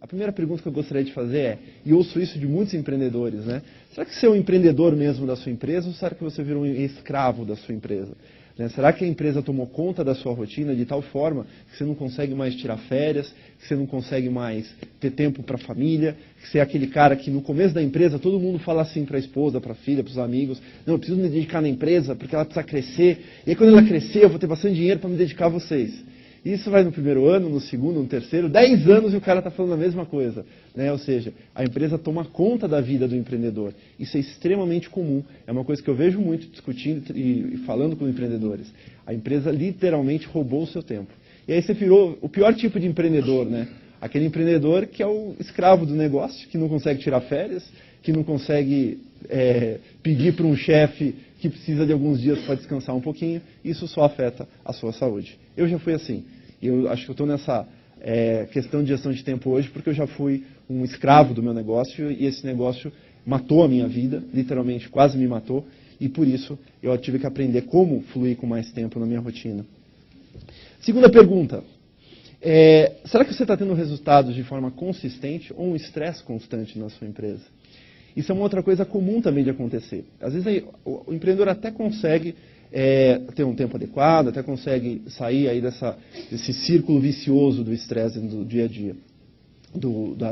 A primeira pergunta que eu gostaria de fazer é, e ouço isso de muitos empreendedores, né? Será que você é um empreendedor mesmo da sua empresa ou será que você virou um escravo da sua empresa? Né? Será que a empresa tomou conta da sua rotina de tal forma que você não consegue mais tirar férias, que você não consegue mais ter tempo para a família, que você é aquele cara que no começo da empresa todo mundo fala assim para a esposa, para a filha, para os amigos, não, eu preciso me dedicar na empresa porque ela precisa crescer, e aí quando ela crescer eu vou ter bastante dinheiro para me dedicar a vocês. Isso vai no primeiro ano, no segundo, no terceiro, 10 anos e o cara está falando a mesma coisa. Né? Ou seja, a empresa toma conta da vida do empreendedor. Isso é extremamente comum. É uma coisa que eu vejo muito discutindo e falando com empreendedores. A empresa literalmente roubou o seu tempo. E aí você virou o pior tipo de empreendedor, né? Aquele empreendedor que é o escravo do negócio, que não consegue tirar férias, que não consegue pedir para um chefe que precisa de alguns dias para descansar um pouquinho. Isso só afeta a sua saúde. Eu já fui assim. Eu acho que eu estou nessa questão de gestão de tempo hoje porque eu já fui um escravo do meu negócio e esse negócio matou a minha vida, literalmente quase me matou, e por isso eu tive que aprender como fluir com mais tempo na minha rotina. Segunda pergunta. Será que você está tendo resultados de forma consistente ou um estresse constante na sua empresa? Isso é uma outra coisa comum também de acontecer. Às vezes o empreendedor até consegue ter um tempo adequado, até consegue sair aí desse círculo vicioso do estresse do dia a dia,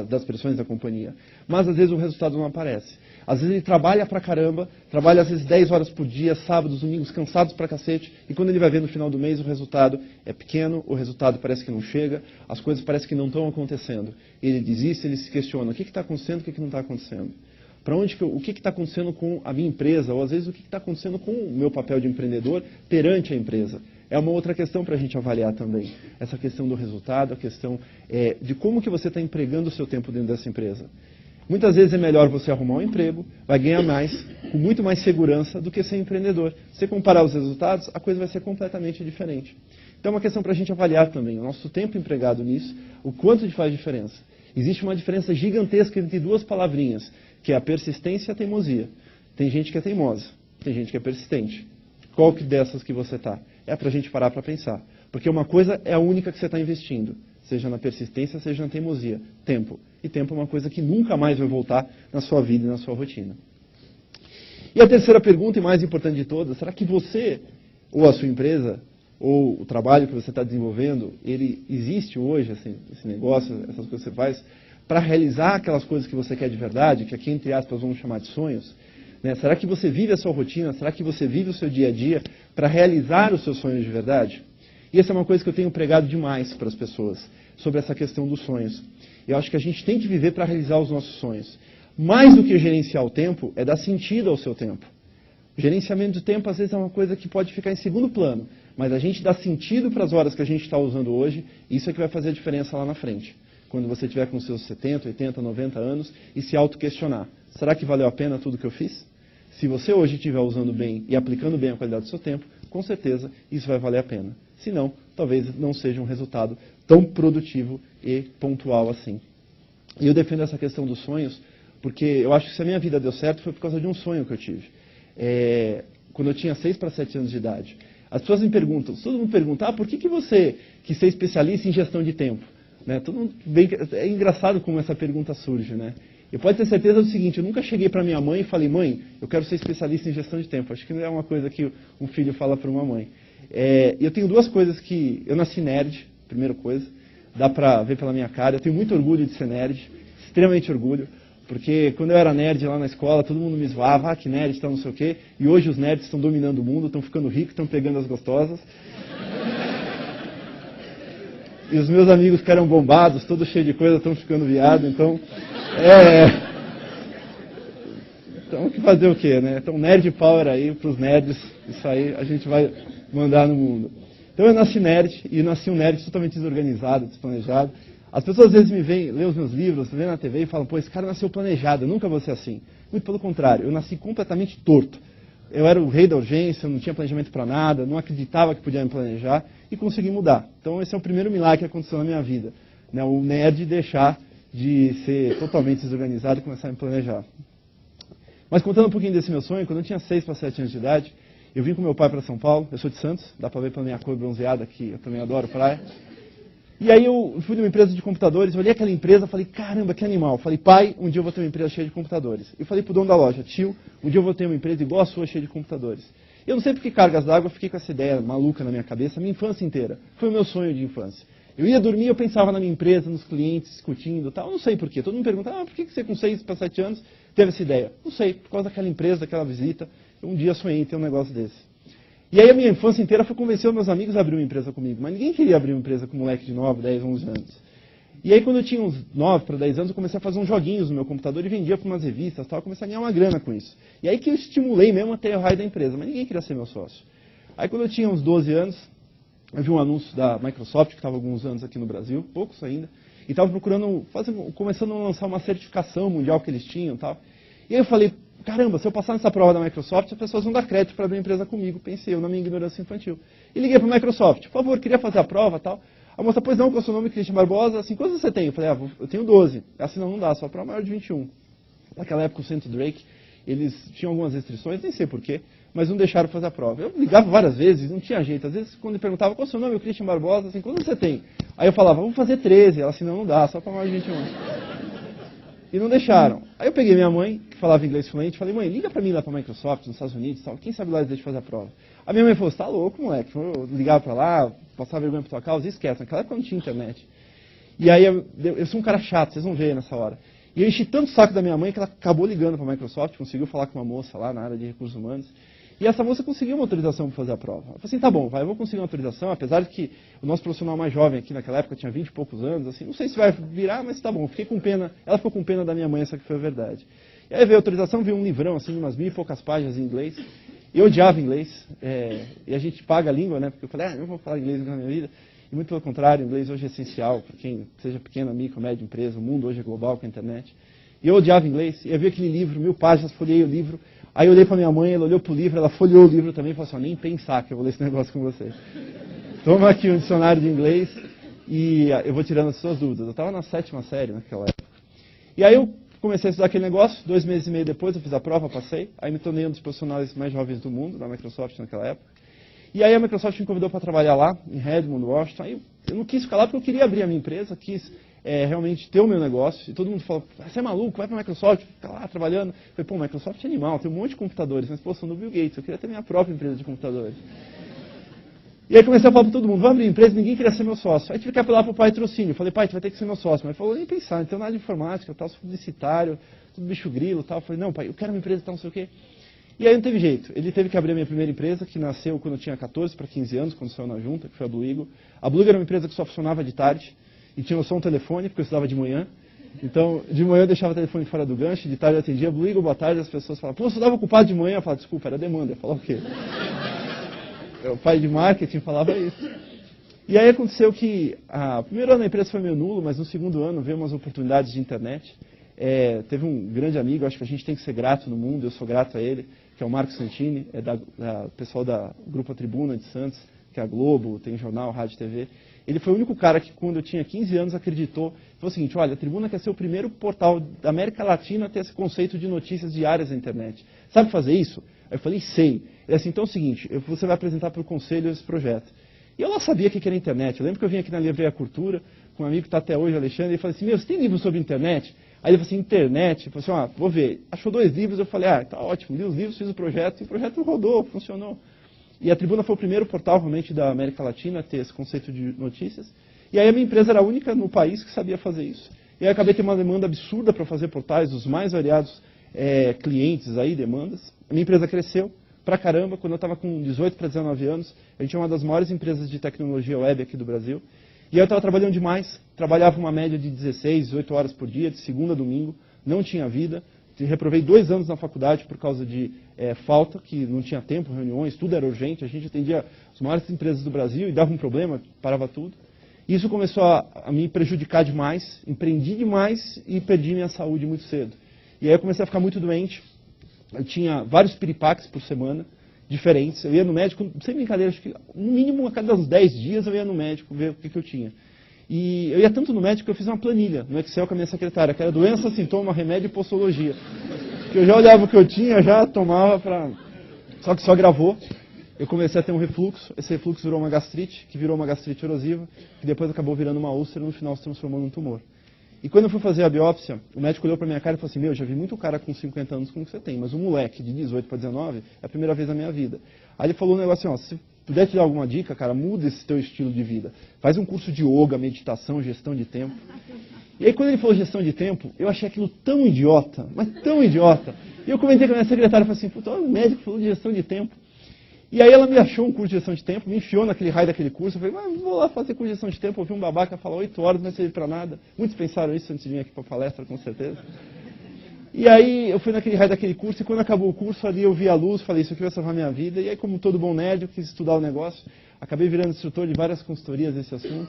das pressões da companhia. Mas às vezes o resultado não aparece. Às vezes ele trabalha pra caramba, trabalha às vezes 10 horas por dia, sábados, domingos, cansados pra cacete, e quando ele vai ver no final do mês o resultado é pequeno, o resultado parece que não chega, as coisas parecem que não estão acontecendo. Ele desiste, ele se questiona, o que está acontecendo, o que não está acontecendo? O que está acontecendo com a minha empresa, ou às vezes o que está acontecendo com o meu papel de empreendedor perante a empresa. É uma outra questão para a gente avaliar também. Essa questão do resultado, a questão de como que você está empregando o seu tempo dentro dessa empresa. Muitas vezes é melhor você arrumar um emprego, vai ganhar mais, com muito mais segurança do que ser empreendedor. Se você comparar os resultados, a coisa vai ser completamente diferente. Então é uma questão para a gente avaliar também. O nosso tempo empregado nisso, o quanto faz diferença. Existe uma diferença gigantesca entre duas palavrinhas, que é a persistência e a teimosia. Tem gente que é teimosa, tem gente que é persistente. Qual que dessas que você está? É para a gente parar para pensar. Porque uma coisa é a única que você está investindo, seja na persistência, seja na teimosia. Tempo. E tempo é uma coisa que nunca mais vai voltar na sua vida e na sua rotina. E a terceira pergunta, e mais importante de todas, será que você, ou a sua empresa, ou o trabalho que você está desenvolvendo, ele existe hoje, assim, esse negócio, essas coisas que você faz, para realizar aquelas coisas que você quer de verdade, que aqui, entre aspas, vamos chamar de sonhos? Né? Será que você vive a sua rotina? Será que você vive o seu dia a dia para realizar os seus sonhos de verdade? E essa é uma coisa que eu tenho pregado demais para as pessoas, sobre essa questão dos sonhos. Eu acho que a gente tem que viver para realizar os nossos sonhos. Mais do que gerenciar o tempo, é dar sentido ao seu tempo. O gerenciamento do tempo, às vezes, é uma coisa que pode ficar em segundo plano, mas a gente dá sentido para as horas que a gente está usando hoje, e isso é que vai fazer a diferença lá na frente. Quando você tiver com seus 70, 80, 90 anos e se auto-questionar. Será que valeu a pena tudo que eu fiz? Se você hoje estiver usando bem e aplicando bem a qualidade do seu tempo, com certeza isso vai valer a pena. Se não, talvez não seja um resultado tão produtivo e pontual assim. E eu defendo essa questão dos sonhos, porque eu acho que se a minha vida deu certo foi por causa de um sonho que eu tive. Quando eu tinha 6 para 7 anos de idade. As pessoas me perguntam, todo mundo pergunta, por que você quis ser especialista em gestão de tempo? Né? É engraçado como essa pergunta surge, né? Eu posso ter certeza do seguinte, eu nunca cheguei para minha mãe e falei, mãe, eu quero ser especialista em gestão de tempo. Acho que não é uma coisa que um filho fala para uma mãe. Eu tenho duas coisas que... Eu nasci nerd, primeira coisa, dá para ver pela minha cara. Eu tenho muito orgulho de ser nerd, extremamente orgulho, porque quando eu era nerd lá na escola, todo mundo me zoava, que nerd, tal, não sei o quê. E hoje os nerds estão dominando o mundo, estão ficando ricos, estão pegando as gostosas. E os meus amigos que eram bombados, todos cheios de coisa, estão ficando viados, então... Então, fazer o quê, né? Então, nerd power aí, para os nerds, isso aí a gente vai mandar no mundo. Então, eu nasci nerd, e nasci um nerd totalmente desorganizado, desplanejado. As pessoas às vezes me veem, lêem os meus livros, vêem na TV e falam, pô, esse cara nasceu planejado, eu nunca vou ser assim. Muito pelo contrário, eu nasci completamente torto. Eu era o rei da urgência, não tinha planejamento para nada, não acreditava que podia me planejar e consegui mudar. Então esse é o primeiro milagre que aconteceu na minha vida. Né? O nerd deixar de ser totalmente desorganizado e começar a me planejar. Mas contando um pouquinho desse meu sonho, quando eu tinha 6 para 7 anos de idade, eu vim com meu pai para São Paulo, eu sou de Santos, dá para ver pela minha cor bronzeada que eu também adoro praia. E aí eu fui numa empresa de computadores, olhei aquela empresa, falei, caramba, que animal. Falei, pai, um dia eu vou ter uma empresa cheia de computadores. E falei pro dono da loja, tio, um dia eu vou ter uma empresa igual a sua, cheia de computadores. Eu não sei por que cargas d'água, eu fiquei com essa ideia maluca na minha cabeça, a minha infância inteira. Foi o meu sonho de infância. Eu ia dormir, eu pensava na minha empresa, nos clientes, discutindo e tal. Eu não sei por quê. Todo mundo pergunta, por que você com 6 para 7 anos teve essa ideia? Não sei, por causa daquela empresa, daquela visita. Um dia sonhei em ter um negócio desse. E aí a minha infância inteira foi convencer os meus amigos a abrir uma empresa comigo. Mas ninguém queria abrir uma empresa com um moleque de 9, 10, 11 anos. E aí quando eu tinha uns 9 para 10 anos, eu comecei a fazer uns joguinhos no meu computador e vendia para umas revistas e tal. Eu comecei a ganhar uma grana com isso. E aí que eu estimulei mesmo a ter o raio da empresa. Mas ninguém queria ser meu sócio. Aí quando eu tinha uns 12 anos, eu vi um anúncio da Microsoft, que estava há alguns anos aqui no Brasil, poucos ainda, e estava procurando, começando a lançar uma certificação mundial que eles tinham e tal. E aí eu falei, caramba, se eu passar nessa prova da Microsoft, as pessoas vão dar crédito para abrir empresa comigo, pensei eu na minha ignorância infantil. E liguei para a Microsoft, por favor, queria fazer a prova e tal. A moça, pois não, qual é o seu nome, Christian Barbosa? Assim, quantos você tem? Eu falei, eu tenho 12. Assim, não dá, só para maior de 21. Naquela época, o Centro Drake, eles tinham algumas restrições, nem sei porquê, mas não deixaram fazer a prova. Eu ligava várias vezes, não tinha jeito. Às vezes, quando ele perguntava, qual é o seu nome, o Christian Barbosa, assim, quantos você tem? Aí eu falava, vamos fazer 13. Ela assim, não dá, só para maior de 21. E não deixaram. Aí eu peguei minha mãe, que falava inglês fluente, falei, mãe, liga para mim lá para a Microsoft, nos Estados Unidos, tal. Quem sabe lá eles deixam fazer a prova. A minha mãe falou, você tá louco, moleque? Eu ligava para lá, passava vergonha por tua causa, esquece. Naquela época não tinha internet. E aí eu sou um cara chato, vocês vão ver nessa hora. E eu enchi tanto o saco da minha mãe que ela acabou ligando para a Microsoft, conseguiu falar com uma moça lá na área de recursos humanos. E essa moça conseguiu uma autorização para fazer a prova. Eu falei assim, tá bom, eu vou conseguir uma autorização, apesar de que o nosso profissional mais jovem aqui naquela época tinha 20 e poucos anos, assim, não sei se vai virar, mas tá bom, fiquei com pena, ela ficou com pena da minha mãe, essa que foi a verdade. E aí veio a autorização, veio um livrão, assim, umas 1000 e poucas páginas em inglês. Eu odiava inglês, e a gente paga a língua, né, porque eu falei, eu não vou falar inglês na minha vida. E muito pelo contrário, o inglês hoje é essencial para quem seja pequena, micro, média empresa, o mundo hoje é global com a internet. E eu odiava inglês, e eu vi aquele livro, 1000 páginas, folhei o livro. Aí eu olhei para minha mãe, ela olhou para o livro, ela folheou o livro também e falou assim, nem pensar que eu vou ler esse negócio com você. Toma aqui um dicionário de inglês e eu vou tirando as suas dúvidas. Eu estava na 7ª série naquela época. E aí eu comecei a estudar aquele negócio, 2 meses e meio depois eu fiz a prova, passei. Aí me tornei um dos profissionais mais jovens do mundo, da Microsoft naquela época. E aí a Microsoft me convidou para trabalhar lá, em Redmond, Washington. Aí eu não quis ficar lá porque eu queria abrir a minha empresa, quis realmente ter o meu negócio. E todo mundo falou, você é maluco, vai para a Microsoft, fica lá trabalhando. Eu falei, Microsoft é animal, tem um monte de computadores, mas são do Bill Gates, eu queria ter minha própria empresa de computadores. E aí comecei a falar para todo mundo, vamos abrir empresa, ninguém queria ser meu sócio. Aí tive que apelar para o patrocínio, falei, pai, tu vai ter que ser meu sócio. Mas ele falou, nem pensar, não tenho nada de informática, tal, sou publicitário, tudo bicho grilo, tal. Eu falei, não, pai, eu quero uma empresa, tal, não sei o quê. E aí não teve jeito. Ele teve que abrir a minha primeira empresa, que nasceu quando eu tinha 14 para 15 anos, quando saiu na junta, que foi a Blue Eagle. A Blue Eagle era uma empresa que só funcionava de tarde, e tinha só um telefone, porque eu estudava de manhã. Então, de manhã eu deixava o telefone fora do gancho, de tarde eu atendia, Blue Eagle, boa tarde, as pessoas falavam, pô, você estava ocupado de manhã? Eu falava, desculpa, era demanda. Eu falava o quê? O pai de marketing falava isso. E aí aconteceu que, o primeiro ano da empresa foi meio nulo, mas no segundo ano veio umas oportunidades de internet. Teve um grande amigo, acho que a gente tem que ser grato no mundo, eu sou grato a ele, que é o Marco Santini, pessoal da Grupo Tribuna de Santos, que é a Globo, tem jornal, rádio, TV. Ele foi o único cara que, quando eu tinha 15 anos, acreditou. Falou o seguinte, olha, a Tribuna quer ser o primeiro portal da América Latina a ter esse conceito de notícias diárias na internet. Sabe fazer isso? Aí eu falei, sei. Ele assim, então é o seguinte, você vai apresentar para o conselho esse projeto. E eu lá sabia o que era internet. Eu lembro que eu vim aqui na Livraria Cultura, com um amigo que está até hoje, Alexandre, e ele falou assim, você tem livro sobre internet? Aí ele falou assim, internet? Eu falei assim, vou ver. Achou 2 livros, eu falei, tá ótimo, li os livros, fiz o projeto, e o projeto rodou, funcionou. E a Tribuna foi o primeiro portal, realmente, da América Latina a ter esse conceito de notícias. E aí a minha empresa era a única no país que sabia fazer isso. E aí eu acabei tendo uma demanda absurda para fazer portais, os mais variados clientes aí, demandas. A minha empresa cresceu pra caramba. Quando eu estava com 18 para 19 anos, a gente é uma das maiores empresas de tecnologia web aqui do Brasil. E aí eu estava trabalhando demais, trabalhava uma média de 16, 18 horas por dia, de segunda a domingo, não tinha vida. Reprovei 2 anos na faculdade por causa de falta, que não tinha tempo, reuniões, tudo era urgente. A gente atendia as maiores empresas do Brasil e dava um problema, parava tudo. Isso começou a me prejudicar demais, empreendi demais e perdi minha saúde muito cedo. E aí eu comecei a ficar muito doente. Eu tinha vários piripaques por semana, diferentes. Eu ia no médico, sem brincadeira, acho que no mínimo a cada uns 10 dias eu ia no médico ver o que eu tinha. E eu ia tanto no médico que eu fiz uma planilha no Excel com a minha secretária, que era doença, sintoma, remédio e postologia. Que eu já olhava o que eu tinha, já tomava para... Só que só gravou. eu comecei a ter um refluxo, esse refluxo virou uma gastrite, que virou uma gastrite erosiva, que depois acabou virando uma úlcera e no final se transformou num tumor. E quando eu fui fazer a biópsia, o médico olhou para minha cara e falou assim, já vi muito cara com 50 anos como você tem, mas um moleque de 18 para 19 é a primeira vez na minha vida. Aí ele falou um negócio assim, se puder te dar alguma dica, cara, muda esse teu estilo de vida. Faz um curso de yoga, meditação, gestão de tempo. E aí quando ele falou gestão de tempo, eu achei aquilo tão idiota, mas tão idiota. E eu comentei com a minha secretária, falei assim, puta, o médico falou de gestão de tempo. E aí ela me achou um curso de gestão de tempo, me enfiou naquele raio daquele curso. Eu falei, mas vou lá fazer curso de gestão de tempo. Eu vi um babaca falar 8 horas, não vai servir para nada. Muitos pensaram isso antes de vir aqui para a palestra, com certeza. E aí eu fui naquele raio daquele curso, e quando acabou o curso, ali eu vi a luz, falei, isso aqui vai salvar minha vida. E aí, como todo bom nerd, eu quis estudar o negócio. Acabei virando instrutor de várias consultorias nesse assunto.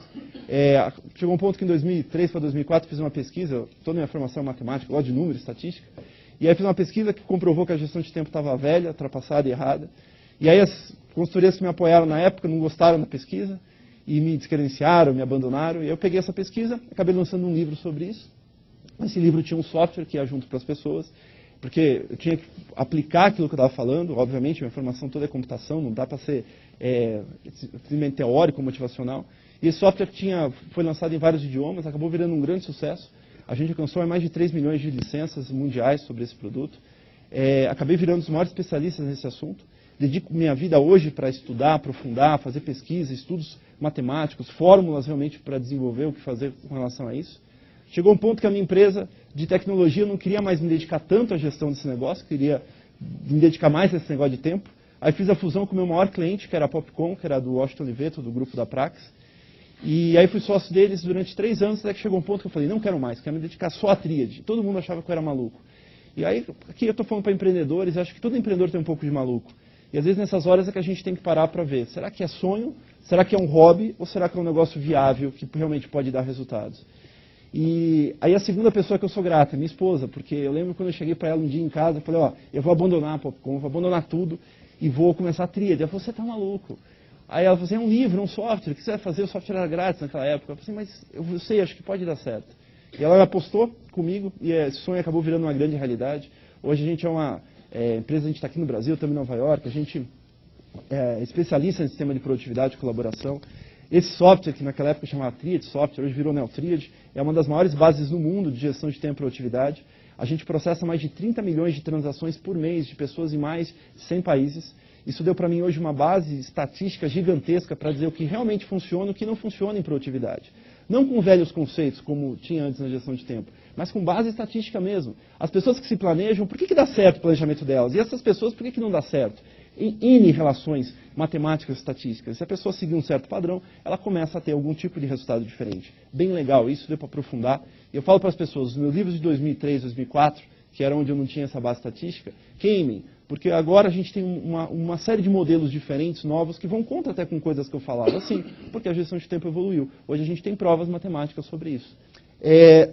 Chegou um ponto que em 2003 para 2004 fiz uma pesquisa, toda a minha formação é matemática, gosto de números, estatística. E aí fiz uma pesquisa que comprovou que a gestão de tempo estava velha, ultrapassada e errada. E aí as consultorias que me apoiaram na época não gostaram da pesquisa e me descredenciaram, me abandonaram. E eu peguei essa pesquisa, acabei lançando um livro sobre isso. Esse livro tinha um software que ia junto para as pessoas, porque eu tinha que aplicar aquilo que eu estava falando. Obviamente, minha formação toda é computação, não dá para ser simplesmente teórico, motivacional. E esse software foi lançado em vários idiomas, acabou virando um grande sucesso. A gente alcançou mais de 3 milhões de licenças mundiais sobre esse produto. Acabei virando um dos maiores especialistas nesse assunto. Dedico minha vida hoje para estudar, aprofundar, fazer pesquisa, estudos matemáticos, fórmulas realmente para desenvolver o que fazer com relação a isso. Chegou um ponto que a minha empresa de tecnologia não queria mais me dedicar tanto à gestão desse negócio, queria me dedicar mais a esse negócio de tempo. Aí fiz a fusão com o meu maior cliente, que era a Popcom, que era do Washington Oliveto, do grupo da Prax. E aí fui sócio deles durante 3 anos, até que chegou um ponto que eu falei, não quero mais, quero me dedicar só à tríade. Todo mundo achava que eu era maluco. E aí, aqui eu estou falando para empreendedores, acho que todo empreendedor tem um pouco de maluco. E às vezes nessas horas é que a gente tem que parar para ver, será que é sonho, será que é um hobby, ou será que é um negócio viável, que realmente pode dar resultados? E aí a segunda pessoa que eu sou grata é minha esposa, porque eu lembro quando eu cheguei para ela um dia em casa, eu falei, eu vou abandonar a Popcom, vou abandonar tudo e vou começar a tríade. Ela falou, você está maluco. Aí ela falou assim, é um livro, um software, o que você vai fazer? O software era grátis naquela época. Eu falei assim, mas eu sei, acho que pode dar certo. E ela apostou comigo e esse sonho acabou virando uma grande realidade. Hoje a gente é uma empresa, a gente está aqui no Brasil, estamos em Nova York, a gente é especialista em sistema de produtividade e colaboração. Esse software, que naquela época chamava Triad Software, hoje virou Neotriad, é uma das maiores bases no mundo de gestão de tempo e produtividade. A gente processa mais de 30 milhões de transações por mês de pessoas em mais de 100 países. Isso deu para mim hoje uma base estatística gigantesca para dizer o que realmente funciona e o que não funciona em produtividade. Não com velhos conceitos, como tinha antes na gestão de tempo, mas com base estatística mesmo. As pessoas que se planejam, por que dá certo o planejamento delas? E essas pessoas, por que não dá certo? Em N relações matemáticas e estatísticas. Se a pessoa seguir um certo padrão, ela começa a ter algum tipo de resultado diferente. Bem legal, isso deu para aprofundar. E eu falo para as pessoas, os meus livros de 2003, 2004, que era onde eu não tinha essa base estatística, queimem. Porque agora a gente tem uma série de modelos diferentes, novos, que vão contra até com coisas que eu falava assim, porque a gestão de tempo evoluiu. Hoje a gente tem provas matemáticas sobre isso.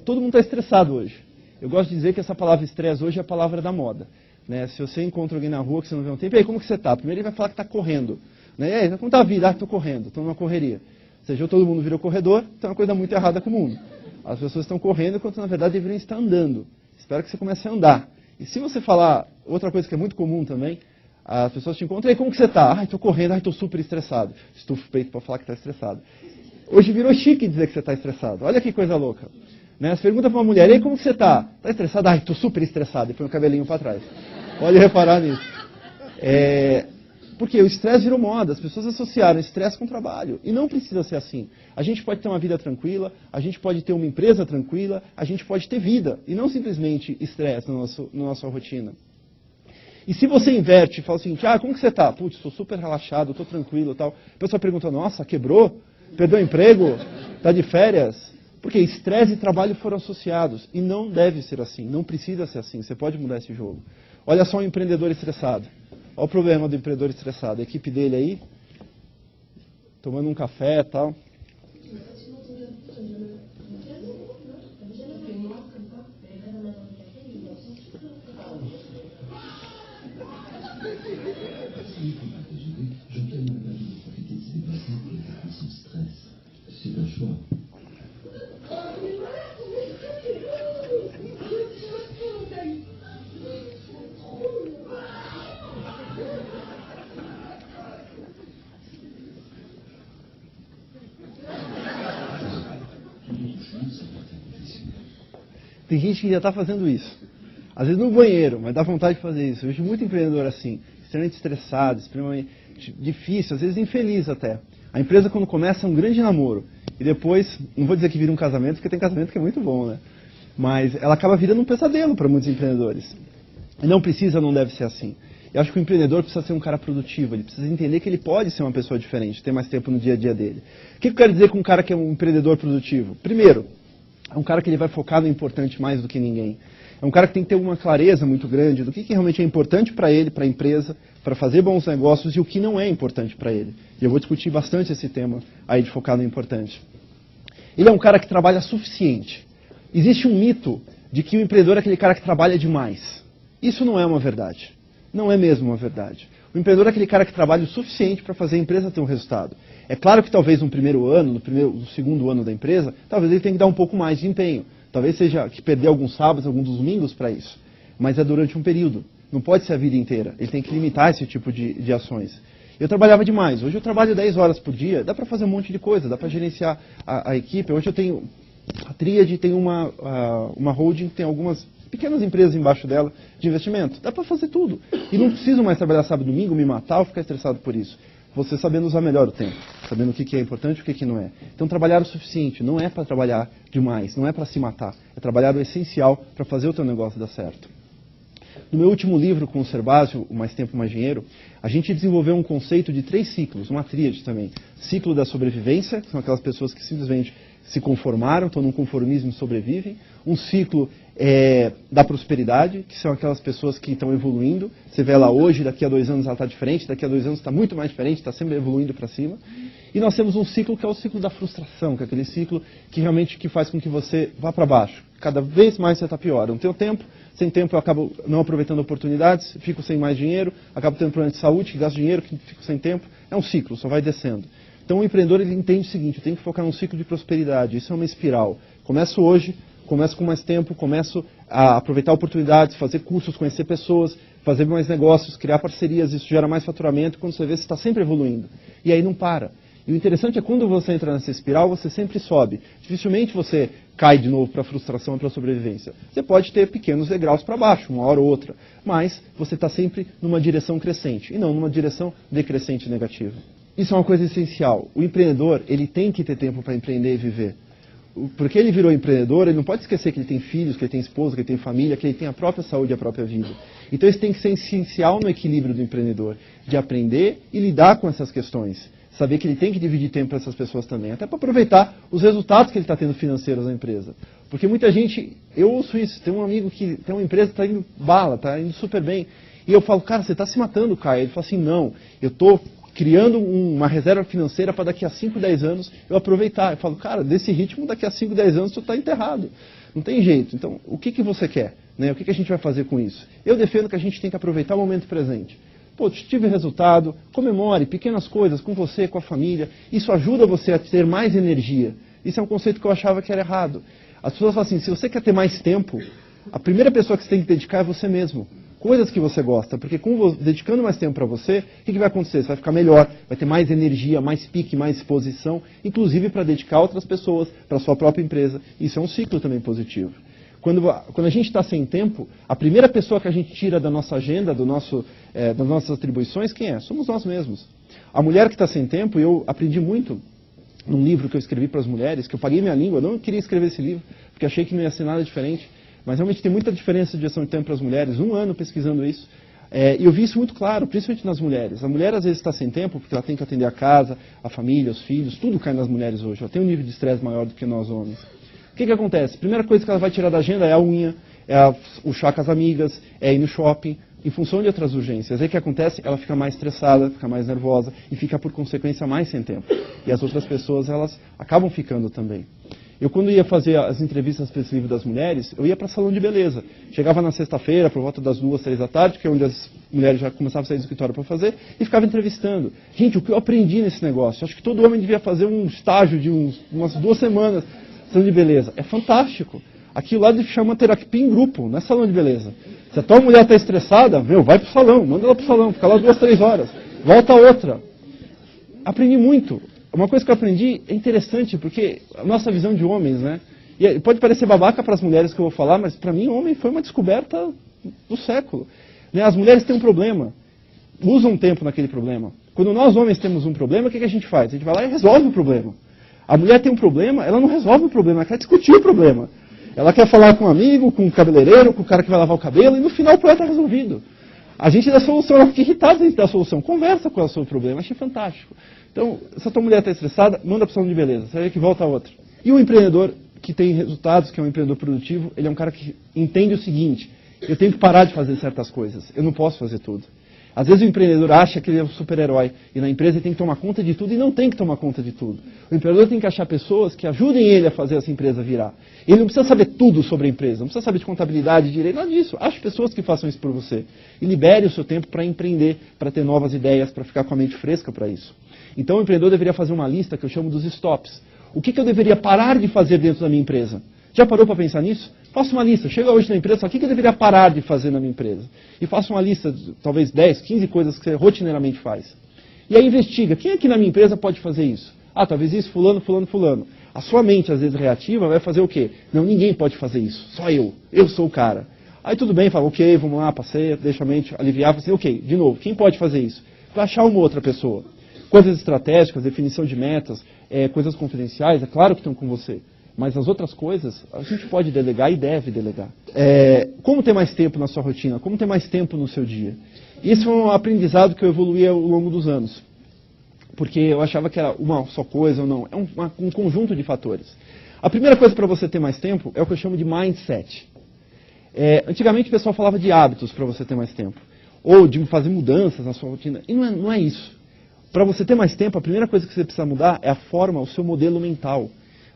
Todo mundo está estressado hoje. Eu gosto de dizer que essa palavra estresse hoje é a palavra da moda. Né? Se você encontra alguém na rua que você não vê um tempo, e aí, como que você está? Primeiro ele vai falar que está correndo. Né? E aí, como está a vida? Estou correndo, estou numa correria. Ou seja, todo mundo virou corredor, então é uma coisa muito errada com o mundo. As pessoas estão correndo, enquanto na verdade deveriam estar andando. Espero que você comece a andar. E se você falar, outra coisa que é muito comum também, as pessoas te encontram, e aí, como que você está? Estou correndo, estou super estressado. Estufa o peito para falar que está estressado. Hoje virou chique dizer que você está estressado. Olha que coisa louca. Né? Você pergunta para uma mulher, e aí, como que você está? Está estressado? Estou super estressado. E põe o cabelinho para trás. Pode reparar nisso. Porque o estresse virou moda, as pessoas associaram estresse com trabalho. E não precisa ser assim. A gente pode ter uma vida tranquila, a gente pode ter uma empresa tranquila, a gente pode ter vida. E não simplesmente estresse na nossa rotina. E se você inverte e fala assim, como que você está? Putz, estou super relaxado, estou tranquilo e tal. A pessoa pergunta, nossa, quebrou? Perdeu o emprego? Está de férias? Porque estresse e trabalho foram associados. E não deve ser assim, não precisa ser assim. Você pode mudar esse jogo. Olha só um empreendedor estressado. Olha o problema do empreendedor estressado. A equipe dele aí, tomando um café e tal. tem gente que já está fazendo isso. Às vezes no banheiro, mas dá vontade de fazer isso. Eu vejo muito empreendedor assim, extremamente estressado, extremamente difícil, às vezes infeliz até. A empresa, quando começa, é um grande namoro. E depois, não vou dizer que vira um casamento, porque tem casamento que é muito bom, né? Mas ela acaba virando um pesadelo para muitos empreendedores. E não precisa, não deve ser assim. Eu acho que o empreendedor precisa ser um cara produtivo, ele precisa entender que ele pode ser uma pessoa diferente, ter mais tempo no dia a dia dele. O que eu quero dizer com um cara que é um empreendedor produtivo? Primeiro, é um cara que ele vai focar no importante mais do que ninguém. É um cara que tem que ter uma clareza muito grande do que realmente é importante para ele, para a empresa, para fazer bons negócios e o que não é importante para ele. E eu vou discutir bastante esse tema aí de focar no importante. Ele é um cara que trabalha suficiente. Existe um mito de que o empreendedor é aquele cara que trabalha demais. Isso não é uma verdade. Não é mesmo uma verdade. O empreendedor é aquele cara que trabalha o suficiente para fazer a empresa ter um resultado. É claro que talvez no primeiro ano, no segundo ano da empresa, talvez ele tenha que dar um pouco mais de empenho. Talvez seja que perder alguns sábados, alguns domingos para isso. Mas é durante um período. Não pode ser a vida inteira. Ele tem que limitar esse tipo de ações. Eu trabalhava demais. Hoje eu trabalho 10 horas por dia. Dá para fazer um monte de coisa. Dá para gerenciar a equipe. Hoje eu tenho a Tríade, tem uma holding, tem algumas pequenas empresas embaixo dela de investimento. Dá para fazer tudo. E não preciso mais trabalhar sábado e domingo, me matar ou ficar estressado por isso. Você sabendo usar melhor o tempo, sabendo o que é importante e o que não é. Então trabalhar o suficiente não é para trabalhar demais, não é para se matar. É trabalhar o essencial para fazer o teu negócio dar certo. No meu último livro com o Serbásio, O Mais Tempo, Mais Dinheiro, a gente desenvolveu um conceito de 3 ciclos, uma tríade também. Ciclo da sobrevivência, que são aquelas pessoas que simplesmente se conformaram, estão num conformismo e sobrevivem. Um ciclo da prosperidade, que são aquelas pessoas que estão evoluindo. Você vê ela hoje, daqui a 2 anos ela está diferente, daqui a 2 anos está muito mais diferente, está sempre evoluindo para cima. E nós temos um ciclo que é o ciclo da frustração, que é aquele ciclo que realmente faz com que você vá para baixo. Cada vez mais você está pior. Não tenho tempo, sem tempo eu acabo não aproveitando oportunidades, fico sem mais dinheiro, acabo tendo problema de saúde, gasto dinheiro, fico sem tempo. É um ciclo, só vai descendo. Então o empreendedor ele entende o seguinte, eu tenho que focar num ciclo de prosperidade, isso é uma espiral. Começo hoje, começo com mais tempo, começo a aproveitar oportunidades, fazer cursos, conhecer pessoas, fazer mais negócios, criar parcerias, isso gera mais faturamento, quando você vê, você está sempre evoluindo. E aí não para. E o interessante é quando você entra nessa espiral, você sempre sobe. Dificilmente você cai de novo para a frustração e para a sobrevivência. Você pode ter pequenos degraus para baixo, uma hora ou outra, mas você está sempre numa direção crescente, e não numa direção decrescente negativa. Isso é uma coisa essencial. O empreendedor, ele tem que ter tempo para empreender e viver. Porque ele virou empreendedor, ele não pode esquecer que ele tem filhos, que ele tem esposa, que ele tem família, que ele tem a própria saúde e a própria vida. Então isso tem que ser essencial no equilíbrio do empreendedor, de aprender e lidar com essas questões. Saber que ele tem que dividir tempo para essas pessoas também, até para aproveitar os resultados que ele está tendo financeiros na empresa. Porque muita gente, eu ouço isso, tem um amigo que tem uma empresa que está indo bala, está indo super bem, e eu falo, cara, você está se matando, Caio. Ele fala assim, não, eu estou criando uma reserva financeira para daqui a 5, 10 anos eu aproveitar. Eu falo, cara, desse ritmo, daqui a 5, 10 anos tu está enterrado. Não tem jeito. Então, o que você quer? Né? O que a gente vai fazer com isso? Eu defendo que a gente tem que aproveitar o momento presente. Pô, tive resultado, comemore pequenas coisas com você, com a família. Isso ajuda você a ter mais energia. Isso é um conceito que eu achava que era errado. As pessoas falam assim, se você quer ter mais tempo, a primeira pessoa que você tem que dedicar é você mesmo. Coisas que você gosta, porque dedicando mais tempo para você, o que vai acontecer? Você vai ficar melhor, vai ter mais energia, mais pique, mais disposição, inclusive para dedicar a outras pessoas, para a sua própria empresa. Isso é um ciclo também positivo. Quando a gente está sem tempo, a primeira pessoa que a gente tira da nossa agenda, das nossas atribuições, quem é? Somos nós mesmos. A mulher que está sem tempo, eu aprendi muito num livro que eu escrevi para as mulheres, que eu paguei minha língua, eu não queria escrever esse livro, porque achei que não ia ser nada diferente. Mas realmente tem muita diferença de gestão de tempo para as mulheres. 1 ano pesquisando isso. E eu vi isso muito claro, principalmente nas mulheres. A mulher às vezes está sem tempo porque ela tem que atender a casa, a família, os filhos. Tudo cai nas mulheres hoje. Ela tem um nível de estresse maior do que nós homens. O que acontece? A primeira coisa que ela vai tirar da agenda é a unha, é o chá com as amigas, é ir no shopping, em função de outras urgências. Aí o que acontece? Ela fica mais estressada, fica mais nervosa e fica, por consequência, mais sem tempo. E as outras pessoas, elas acabam ficando também. Eu, quando ia fazer as entrevistas para esse livro das mulheres, eu ia para salão de beleza. Chegava na sexta-feira, por volta das 2, 3 da tarde, que é onde as mulheres já começavam a sair do escritório para fazer, e ficava entrevistando. Gente, o que eu aprendi nesse negócio? Acho que todo homem devia fazer um estágio de umas 2 semanas de salão de beleza. É fantástico. Aquilo lá chama terapia em grupo, não é salão de beleza. Se a tua mulher está estressada, vai para o salão, manda ela para o salão, fica lá 2, 3 horas. Volta outra. Aprendi muito. Uma coisa que eu aprendi é interessante, porque a nossa visão de homens, né? E pode parecer babaca para as mulheres que eu vou falar, mas para mim, homem foi uma descoberta do século. Né? As mulheres têm um problema, usam tempo naquele problema. Quando nós homens temos um problema, o que a gente faz? A gente vai lá e resolve o problema. A mulher tem um problema, ela não resolve o problema, ela quer discutir o problema. Ela quer falar com um amigo, com um cabeleireiro, com o cara que vai lavar o cabelo, e no final o problema está resolvido. A gente dá solução, ela fica irritada a gente dá solução. Conversa com ela sobre o problema, achei fantástico. Então, se a tua mulher está estressada, manda para o salão de beleza, você vê que volta a outra. E o empreendedor que tem resultados, que é um empreendedor produtivo, ele é um cara que entende o seguinte: eu tenho que parar de fazer certas coisas, eu não posso fazer tudo. Às vezes o empreendedor acha que ele é um super-herói e na empresa ele tem que tomar conta de tudo e não tem que tomar conta de tudo. O empreendedor tem que achar pessoas que ajudem ele a fazer essa empresa virar. Ele não precisa saber tudo sobre a empresa, não precisa saber de contabilidade, de direito, nada disso. Ache pessoas que façam isso por você. E libere o seu tempo para empreender, para ter novas ideias, para ficar com a mente fresca para isso. Então o empreendedor deveria fazer uma lista que eu chamo dos stops. O que eu deveria parar de fazer dentro da minha empresa? Já parou para pensar nisso? Faça uma lista. Chega hoje na empresa, o que eu deveria parar de fazer na minha empresa? E faça uma lista de talvez 10, 15 coisas que você rotineiramente faz. E aí investiga. Quem aqui na minha empresa pode fazer isso? Ah, talvez isso, fulano, fulano, fulano. A sua mente, às vezes reativa, vai fazer o quê? Não, ninguém pode fazer isso. Só eu. Eu sou o cara. Aí tudo bem, fala, ok, vamos lá, passei, deixa a mente aliviar. Fala assim, ok, de novo, quem pode fazer isso? Vai achar uma outra pessoa. Coisas estratégicas, definição de metas, coisas confidenciais, é claro que estão com você. Mas as outras coisas, a gente pode delegar e deve delegar. Como ter mais tempo na sua rotina? Como ter mais tempo no seu dia? Isso é um aprendizado que eu evoluí ao longo dos anos. Porque eu achava que era uma só coisa ou não. É um conjunto de fatores. A primeira coisa para você ter mais tempo é o que eu chamo de mindset. Antigamente o pessoal falava de hábitos para você ter mais tempo. Ou de fazer mudanças na sua rotina. E não é isso. Para você ter mais tempo, a primeira coisa que você precisa mudar é a forma, o seu modelo mental.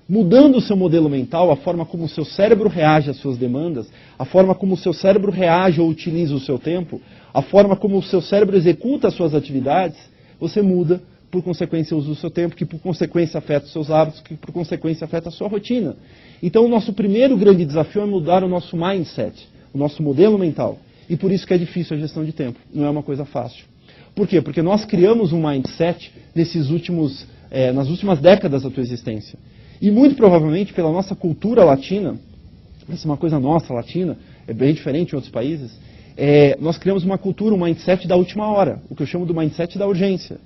Mudando o seu modelo mental, a forma como o seu cérebro reage às suas demandas, a forma como o seu cérebro reage ou utiliza o seu tempo, a forma como o seu cérebro executa as suas atividades, você muda, por consequência, o uso do seu tempo, que por consequência afeta os seus hábitos, que por consequência afeta a sua rotina. Então, o nosso primeiro grande desafio é mudar o nosso mindset, o nosso modelo mental. E por isso que é difícil a gestão de tempo, não é uma coisa fácil. Por quê? Porque nós criamos um mindset nas últimas décadas da tua existência. E muito provavelmente pela nossa cultura latina, essa é uma coisa nossa, latina, é bem diferente em outros países, nós criamos uma cultura, um mindset da última hora, o que eu chamo do mindset da urgência.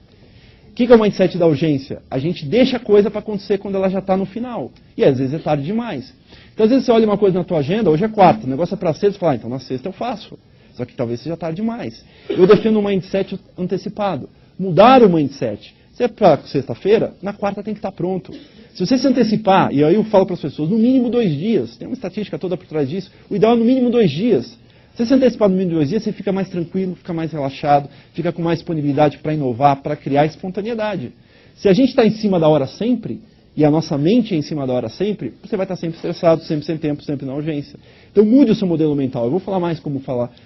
O que é o mindset da urgência? A gente deixa a coisa para acontecer quando ela já está no final. E às vezes é tarde demais. Então às vezes você olha uma coisa na tua agenda, hoje é quarta, o negócio é para sexta, você fala, então na sexta eu faço. Só que talvez seja tarde demais. Eu defendo um mindset antecipado. Mudar o mindset. Se é para sexta-feira, na quarta tem que estar pronto. Se você se antecipar, e aí eu falo para as pessoas, no mínimo 2 dias, tem uma estatística toda por trás disso, o ideal é no mínimo 2 dias. Se você se antecipar no mínimo 2 dias, você fica mais tranquilo, fica mais relaxado, fica com mais disponibilidade para inovar, para criar espontaneidade. Se a gente está em cima da hora sempre, e a nossa mente é em cima da hora sempre, você vai estar sempre estressado, sempre sem tempo, sempre na urgência. Então mude o seu modelo mental. Eu vou falar mais como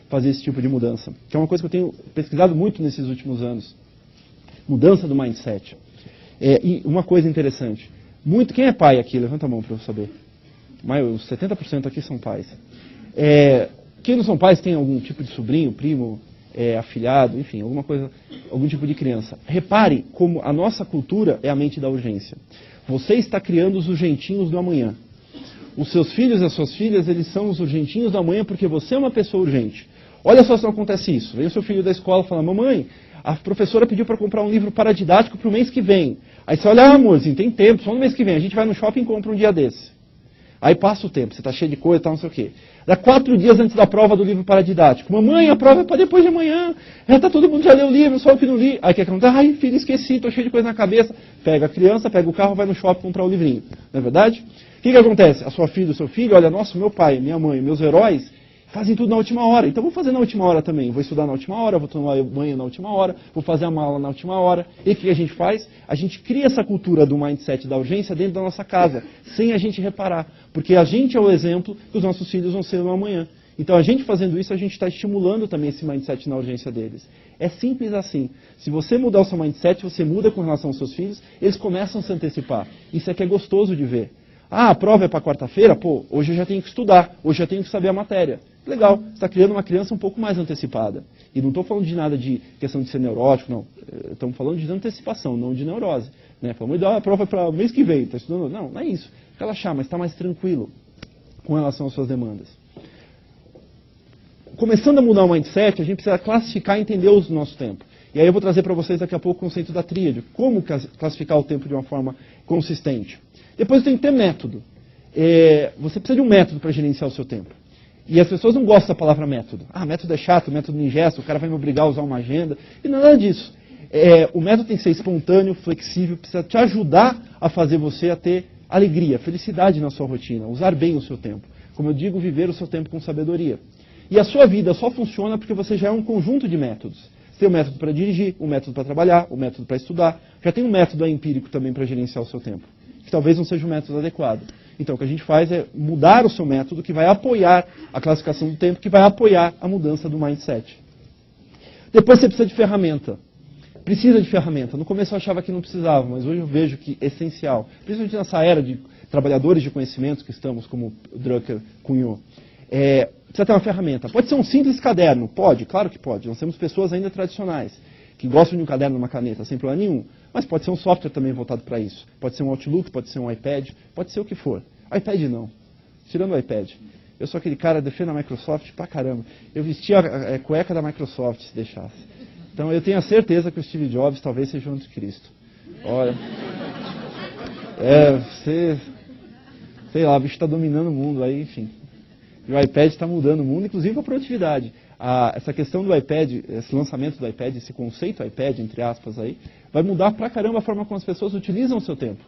fazer esse tipo de mudança, que é uma coisa que eu tenho pesquisado muito nesses últimos anos. Mudança do mindset. E uma coisa interessante. Quem é pai aqui? Levanta a mão para eu saber. Os 70% aqui são pais. Quem não são pais tem algum tipo de sobrinho, primo, afilhado, enfim, algum tipo de criança. Repare como a nossa cultura é a mente da urgência. Você está criando os urgentinhos do amanhã. Os seus filhos e as suas filhas, eles são os urgentinhos do amanhã porque você é uma pessoa urgente. Olha só se não acontece isso. Vem o seu filho da escola e fala, mamãe, a professora pediu para comprar um livro paradidático para o mês que vem. Aí você olha, amorzinho, tem tempo, só no mês que vem. A gente vai no shopping e compra um dia desse. Aí passa o tempo, você está cheio de coisa e tal, não sei o quê. Dá 4 dias antes da prova do livro paradidático. Mamãe, a prova é para depois de amanhã. Todo mundo já leu o livro, só eu que não li. Aí o que acontece? Ai, filho, esqueci, estou cheio de coisa na cabeça. Pega a criança, pega o carro, vai no shopping comprar o livrinho. Não é verdade? O que acontece? A sua filha, o seu filho, olha, nossa, meu pai, minha mãe, meus heróis, fazem tudo na última hora. Então vou fazer na última hora também. Vou estudar na última hora, vou tomar banho na última hora, vou fazer a mala na última hora. E o que a gente faz? A gente cria essa cultura do mindset da urgência dentro da nossa casa, sem a gente reparar. Porque a gente é o exemplo que os nossos filhos vão ser no amanhã. Então a gente fazendo isso, a gente está estimulando também esse mindset na urgência deles. É simples assim. Se você mudar o seu mindset, você muda com relação aos seus filhos, eles começam a se antecipar. Isso é que é gostoso de ver. Ah, a prova é para quarta-feira? Pô, hoje eu já tenho que estudar, hoje eu já tenho que saber a matéria. Legal, você está criando uma criança um pouco mais antecipada. E não estou falando de nada de questão de ser neurótico, não. Estamos falando de antecipação, não de neurose. Né? Vamos dar a prova para o mês que vem, está estudando? Não, não é isso. Relaxar, mas está mais tranquilo com relação às suas demandas. Começando a mudar o mindset, a gente precisa classificar e entender o nosso tempo. E aí eu vou trazer para vocês daqui a pouco o conceito da tríade. Como classificar o tempo de uma forma consistente. Depois tem que ter método. Você precisa de um método para gerenciar o seu tempo. E as pessoas não gostam da palavra método. Ah, método é chato, método me ingesta, o cara vai me obrigar a usar uma agenda. E nada disso. O método tem que ser espontâneo, flexível, precisa te ajudar a fazer você a ter alegria, felicidade na sua rotina, usar bem o seu tempo. Como eu digo, viver o seu tempo com sabedoria. E a sua vida só funciona porque você já é um conjunto de métodos. Você tem um método para dirigir, um método para trabalhar, um método para estudar. Já tem um método empírico também para gerenciar o seu tempo, que talvez não seja o método adequado. Então, o que a gente faz é mudar o seu método, que vai apoiar a classificação do tempo, que vai apoiar a mudança do mindset. Depois você precisa de ferramenta. Precisa de ferramenta. No começo eu achava que não precisava, mas hoje eu vejo que é essencial. Principalmente nessa era de trabalhadores de conhecimento que estamos, como o Drucker cunhou. Precisa ter uma ferramenta. Pode ser um simples caderno? Pode, claro que pode. Nós temos pessoas ainda tradicionais, que gostam de um caderno e uma caneta, sem problema nenhum. Mas pode ser um software também voltado para isso. Pode ser um Outlook, pode ser um iPad, pode ser o que for. iPad não. Tirando o iPad. Eu sou aquele cara, defendo a Microsoft pra caramba. Eu vestia a cueca da Microsoft, se deixasse. Então eu tenho a certeza que o Steve Jobs talvez seja o anticristo. Olha. Sei lá, o bicho está dominando o mundo aí, enfim. E o iPad está mudando o mundo, inclusive com a produtividade. Essa questão do iPad, esse lançamento do iPad, esse conceito iPad, entre aspas, aí, vai mudar pra caramba a forma como as pessoas utilizam o seu tempo.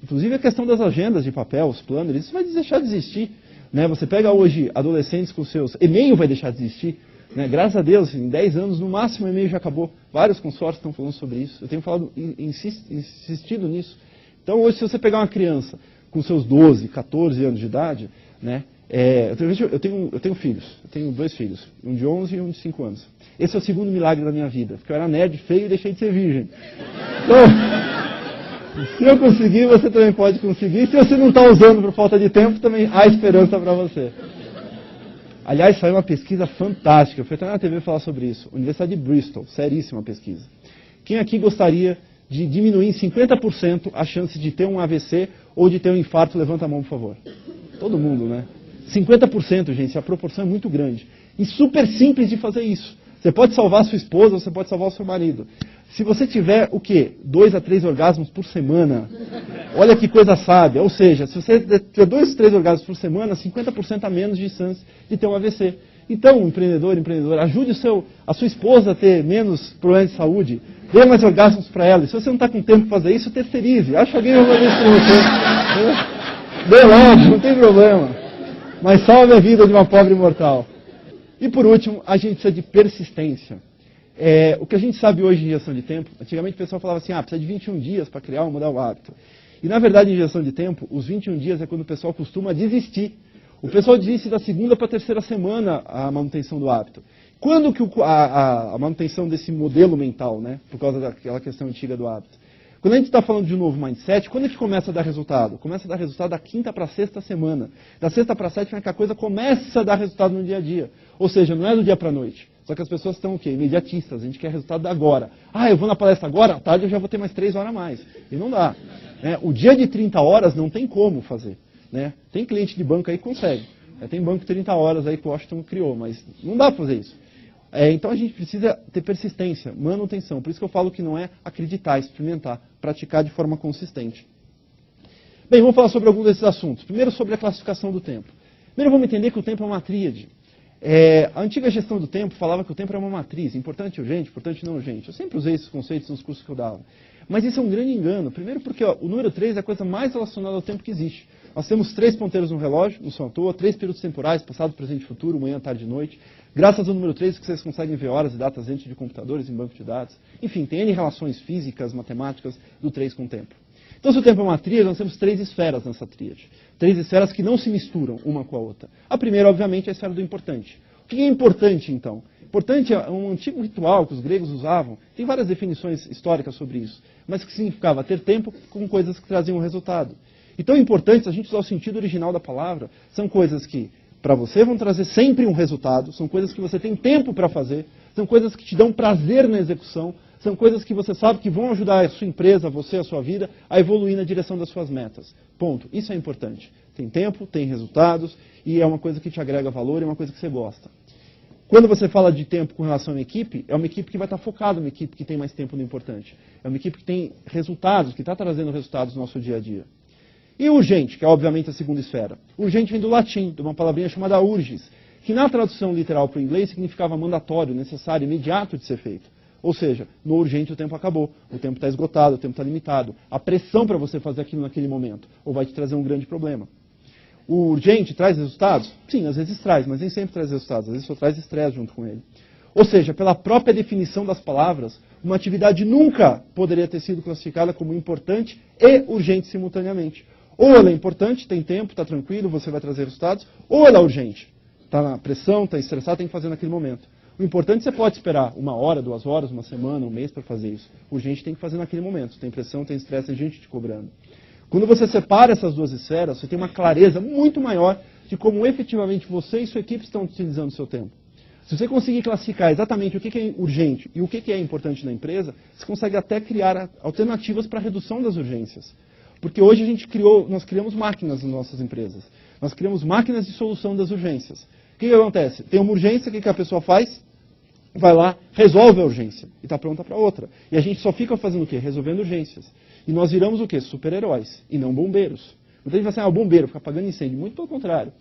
Inclusive a questão das agendas de papel, os planners, isso vai deixar de existir. Né? Você pega hoje adolescentes com seus... E-mail vai deixar de existir. Né? Graças a Deus, em 10 anos, no máximo o e-mail já acabou. Vários consórcios estão falando sobre isso. Eu tenho falado, insistido nisso. Então hoje, se você pegar uma criança com seus 12, 14 anos de idade, né? Eu tenho filhos, eu tenho 2 filhos, um de 11 e um de 5 anos. Esse é o segundo milagre da minha vida, porque eu era nerd, feio e deixei de ser virgem. Então, se eu conseguir, você também pode conseguir. Se você não está usando por falta de tempo, também há esperança para você. Aliás, saiu uma pesquisa fantástica, eu fui até na TV falar sobre isso. Universidade de Bristol, seríssima pesquisa. Quem aqui gostaria de diminuir em 50% a chance de ter um AVC ou de ter um infarto? Levanta a mão, por favor. Todo mundo, né? 50%, gente, a proporção é muito grande. E super simples de fazer isso. Você pode salvar a sua esposa, ou você pode salvar o seu marido. Se você tiver, 2 a 3 orgasmos por semana, olha que coisa sábia. Ou seja, se você tiver 2 a 3 orgasmos por semana, 50% a menos de chance de ter um AVC. Então, empreendedor, ajude a sua esposa a ter menos problemas de saúde. Dê mais orgasmos para ela. E se você não está com tempo para fazer isso, terceirize. Acha alguém que vai fazer isso para você. Dê logo, não tem problema. Mas salve a vida de uma pobre mortal. E por último, a gente precisa de persistência. O que a gente sabe hoje em gestão de tempo, antigamente o pessoal falava assim, precisa de 21 dias para criar ou mudar o hábito. E na verdade, em gestão de tempo, os 21 dias é quando o pessoal costuma desistir. O pessoal desiste da segunda para a terceira semana a manutenção do hábito. Quando que a manutenção desse modelo mental, né, por causa daquela questão antiga do hábito? Quando a gente está falando de um novo mindset, quando é que começa a dar resultado? Começa a dar resultado da quinta para a sexta semana. Da sexta para a sétima é que a coisa começa a dar resultado no dia a dia. Ou seja, não é do dia para a noite. Só que as pessoas estão o quê? Imediatistas. A gente quer resultado agora. Eu vou na palestra agora, à tarde eu já vou ter mais 3 horas a mais. E não dá. O dia de 30 horas não tem como fazer. Né? Tem cliente de banco aí que consegue. Tem banco de 30 horas aí que o Washington criou, mas não dá para fazer isso. Então a gente precisa ter persistência, manutenção. Por isso que eu falo que não é acreditar, experimentar, praticar de forma consistente. Bem, vamos falar sobre alguns desses assuntos. Primeiro, sobre a classificação do tempo. Primeiro, vamos entender que o tempo é uma tríade. A antiga gestão do tempo falava que o tempo era uma matriz, importante e urgente, importante e não urgente. Eu sempre usei esses conceitos nos cursos que eu dava. Mas isso é um grande engano. Primeiro porque o número 3 é a coisa mais relacionada ao tempo que existe. Nós temos 3 ponteiros no relógio, não são à toa, 3 períodos temporais, passado, presente e futuro, manhã, tarde e noite. Graças ao número 3 que vocês conseguem ver horas e datas dentro de computadores, em banco de dados. Enfim, tem N relações físicas, matemáticas do 3 com o tempo. Então, se o tempo é uma tríade, nós temos 3 esferas nessa tríade. 3 esferas que não se misturam uma com a outra. A primeira, obviamente, é a esfera do importante. O que é importante, então? Importante é um antigo ritual que os gregos usavam. Tem várias definições históricas sobre isso. Mas que significava ter tempo com coisas que traziam um resultado. Então, importantes, a gente usar o sentido original da palavra, são coisas que para você vão trazer sempre um resultado, são coisas que você tem tempo para fazer, são coisas que te dão prazer na execução, são coisas que você sabe que vão ajudar a sua empresa, você, a sua vida, a evoluir na direção das suas metas. Ponto. Isso é importante. Tem tempo, tem resultados e é uma coisa que te agrega valor, é uma coisa que você gosta. Quando você fala de tempo com relação a uma equipe, é uma equipe que vai estar focada, uma equipe que tem mais tempo no importante. É uma equipe que tem resultados, que está trazendo resultados no nosso dia a dia. E urgente, que é obviamente a segunda esfera. Urgente vem do latim, de uma palavrinha chamada urgis, que na tradução literal para o inglês significava mandatório, necessário, imediato de ser feito. Ou seja, no urgente o tempo acabou, o tempo está esgotado, o tempo está limitado. A pressão para você fazer aquilo naquele momento, ou vai te trazer um grande problema. O urgente traz resultados? Sim, às vezes traz, mas nem sempre traz resultados, às vezes só traz estresse junto com ele. Ou seja, pela própria definição das palavras, uma atividade nunca poderia ter sido classificada como importante e urgente simultaneamente. Ou ela é importante, tem tempo, está tranquilo, você vai trazer resultados, ou ela é urgente. Está na pressão, está estressado, tem que fazer naquele momento. O importante você pode esperar 1 hora, 2 horas, 1 semana, 1 mês para fazer isso. O urgente tem que fazer naquele momento. Tem pressão, tem estresse, tem gente te cobrando. Quando você separa essas duas esferas, você tem uma clareza muito maior de como efetivamente você e sua equipe estão utilizando o seu tempo. Se você conseguir classificar exatamente o que é urgente e o que é importante na empresa, você consegue até criar alternativas para a redução das urgências. Porque hoje nós criamos máquinas nas nossas empresas. Nós criamos máquinas de solução das urgências. O que acontece? Tem uma urgência, o que a pessoa faz? Vai lá, resolve a urgência e está pronta para outra. E a gente só fica fazendo o quê? Resolvendo urgências. E nós viramos o quê? Super-heróis e não bombeiros. Muita gente fala assim, o bombeiro fica apagando incêndio. Muito pelo contrário.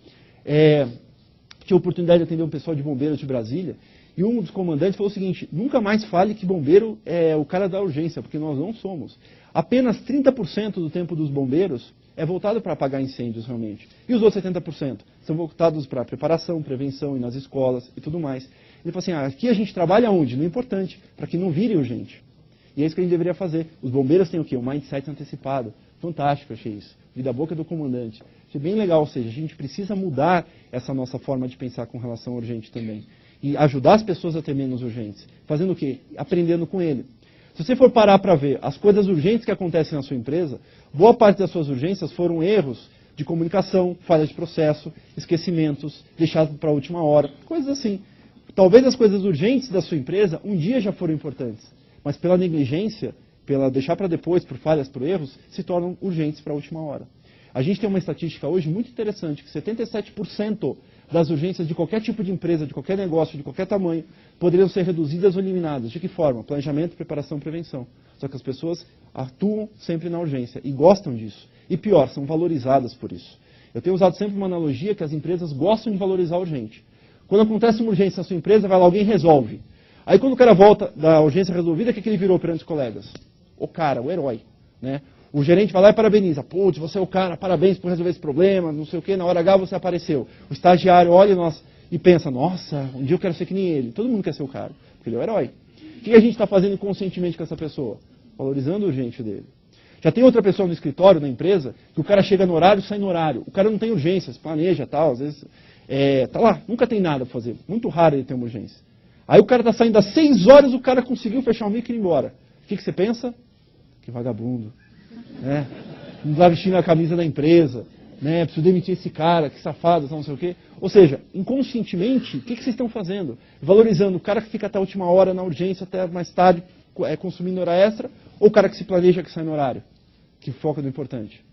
Tive a oportunidade de atender um pessoal de bombeiros de Brasília e um dos comandantes falou o seguinte, nunca mais fale que bombeiro é o cara da urgência, porque nós não somos. Apenas 30% do tempo dos bombeiros é voltado para apagar incêndios realmente. E os outros 70% são voltados para preparação, prevenção e nas escolas e tudo mais. Ele falou assim, aqui a gente trabalha onde? No importante, para que não vire urgente. E é isso que a gente deveria fazer. Os bombeiros têm o quê? Um mindset antecipado. Fantástico, achei isso. Vi da boca do comandante. Achei bem legal, ou seja, a gente precisa mudar essa nossa forma de pensar com relação ao urgente também. E ajudar as pessoas a ter menos urgentes. Fazendo o quê? Aprendendo com ele. Se você for parar para ver as coisas urgentes que acontecem na sua empresa, boa parte das suas urgências foram erros de comunicação, falhas de processo, esquecimentos, deixados para a última hora, coisas assim. Talvez as coisas urgentes da sua empresa um dia já foram importantes, mas pela negligência, pela deixar para depois, por falhas, por erros, se tornam urgentes para a última hora. A gente tem uma estatística hoje muito interessante, que 77% das urgências de qualquer tipo de empresa, de qualquer negócio, de qualquer tamanho, poderiam ser reduzidas ou eliminadas. De que forma? Planejamento, preparação, prevenção. Só que as pessoas atuam sempre na urgência e gostam disso. E pior, são valorizadas por isso. Eu tenho usado sempre uma analogia que as empresas gostam de valorizar a urgente. Quando acontece uma urgência na sua empresa, vai lá, alguém resolve. Aí quando o cara volta da urgência resolvida, o que ele virou perante os colegas? O cara, o herói. Né? O gerente vai lá e parabeniza. Putz, você é o cara, parabéns por resolver esse problema, não sei o quê, na hora H você apareceu. O estagiário olha e pensa, nossa, um dia eu quero ser que nem ele. Todo mundo quer ser o cara, porque ele é o herói. O que a gente está fazendo inconscientemente com essa pessoa? Valorizando o urgente dele. Já tem outra pessoa no escritório, na empresa, que o cara chega no horário e sai no horário. O cara não tem urgências, planeja tal, às vezes tá lá, nunca tem nada para fazer. Muito raro ele ter uma urgência. Aí o cara está saindo às 6 horas, o cara conseguiu fechar o micro e ir embora. O que você pensa? Que vagabundo. Né? Não está vestindo a camisa da empresa. Né? Preciso demitir esse cara, que safado, não sei o quê. Ou seja, inconscientemente, o que vocês estão fazendo? Valorizando o cara que fica até a última hora na urgência, até mais tarde, consumindo hora extra, ou o cara que se planeja, que sai no horário, que foca no importante.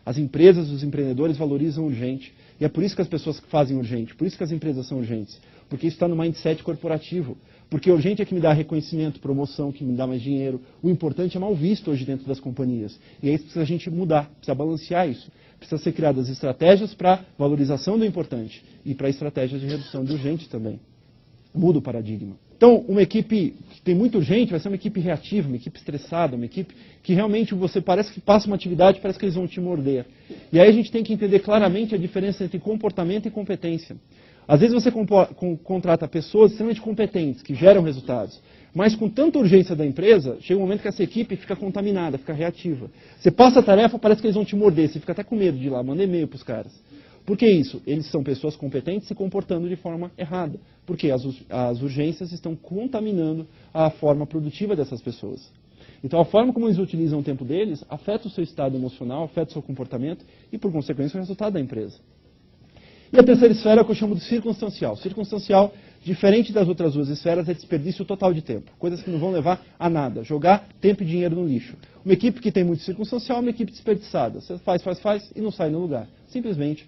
As empresas, os empreendedores valorizam o urgente. E é por isso que as pessoas fazem urgente, por isso que as empresas são urgentes. Porque isso está no mindset corporativo. Porque o urgente é que me dá reconhecimento, promoção, que me dá mais dinheiro. O importante é mal visto hoje dentro das companhias. E é isso que precisa a gente mudar, precisa balancear isso. Precisa ser criadas estratégias para valorização do importante e para estratégias de redução do urgente também. Muda o paradigma. Então, uma equipe que tem muito urgente vai ser uma equipe reativa, uma equipe estressada, uma equipe que realmente você parece que passa uma atividade, parece que eles vão te morder. E aí a gente tem que entender claramente a diferença entre comportamento e competência. Às vezes você contrata pessoas extremamente competentes, que geram resultados, mas com tanta urgência da empresa, chega um momento que essa equipe fica contaminada, fica reativa. Você passa a tarefa, parece que eles vão te morder, você fica até com medo de ir lá, manda e-mail para os caras. Por que isso? Eles são pessoas competentes se comportando de forma errada. Porque as urgências estão contaminando a forma produtiva dessas pessoas. Então a forma como eles utilizam o tempo deles afeta o seu estado emocional, afeta o seu comportamento e, por consequência, o resultado da empresa. E a terceira esfera é o que eu chamo de circunstancial. Circunstancial, diferente das outras duas esferas, é desperdício total de tempo. Coisas que não vão levar a nada. Jogar tempo e dinheiro no lixo. Uma equipe que tem muito circunstancial é uma equipe desperdiçada. Você faz e não sai no lugar. Simplesmente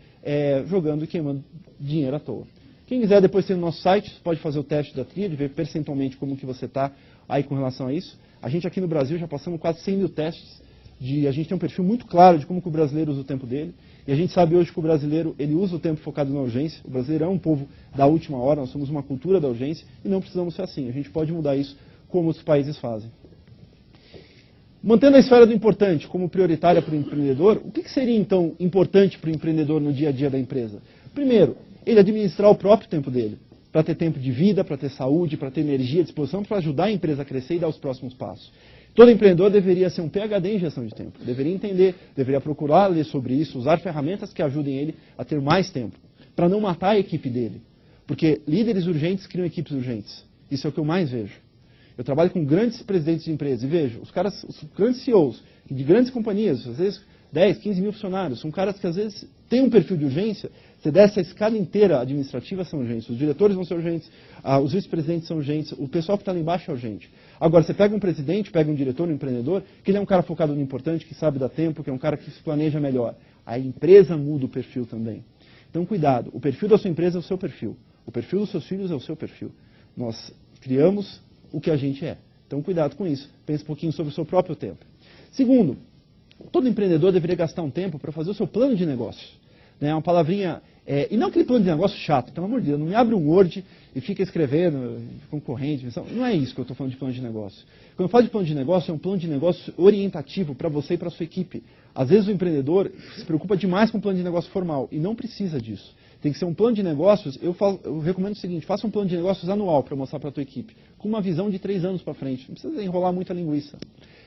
jogando e queimando dinheiro à toa. Quem quiser depois ter no nosso site, pode fazer o teste da tríade, ver percentualmente como que você está aí com relação a isso. A gente aqui no Brasil já passamos quase 100 mil testes. A gente tem um perfil muito claro de como que o brasileiro usa o tempo dele. E a gente sabe hoje que o brasileiro ele usa o tempo focado na urgência. O brasileiro é um povo da última hora, nós somos uma cultura da urgência e não precisamos ser assim. A gente pode mudar isso como outros países fazem. Mantendo a esfera do importante como prioritária para o empreendedor, o que seria então importante para o empreendedor no dia a dia da empresa? Primeiro, ele administrar o próprio tempo dele, para ter tempo de vida, para ter saúde, para ter energia à disposição, para ajudar a empresa a crescer e dar os próximos passos. Todo empreendedor deveria ser um PhD em gestão de tempo, deveria entender, deveria procurar ler sobre isso, usar ferramentas que ajudem ele a ter mais tempo, para não matar a equipe dele. Porque líderes urgentes criam equipes urgentes. Isso é o que eu mais vejo. Eu trabalho com grandes presidentes de empresas e vejo os grandes CEOs de grandes companhias, às vezes 10, 15 mil funcionários, são caras que às vezes têm um perfil de urgência. Você desce a escala inteira administrativa são urgentes, os diretores vão ser urgentes, os vice-presidentes são urgentes, o pessoal que está lá embaixo é urgente. Agora, você pega um presidente, pega um diretor, um empreendedor, que ele é um cara focado no importante, que sabe dar tempo, que é um cara que se planeja melhor. A empresa muda o perfil também. Então, cuidado, o perfil da sua empresa é o seu perfil. O perfil dos seus filhos é o seu perfil. Nós criamos o que a gente é. Então, cuidado com isso. Pense um pouquinho sobre o seu próprio tempo. Segundo, todo empreendedor deveria gastar um tempo para fazer o seu plano de negócio. Uma palavrinha... e não aquele plano de negócio chato, pelo amor de Deus, não me abre um Word e fica escrevendo concorrente. Não é isso que eu estou falando de plano de negócio. Quando eu falo de plano de negócio, é um plano de negócio orientativo para você e para a sua equipe. Às vezes o empreendedor se preocupa demais com o plano de negócio formal e não precisa disso. Tem que ser um plano de negócios, eu recomendo o seguinte, faça um plano de negócios anual para mostrar para a tua equipe, com uma visão de 3 anos para frente. Não precisa enrolar muita linguiça.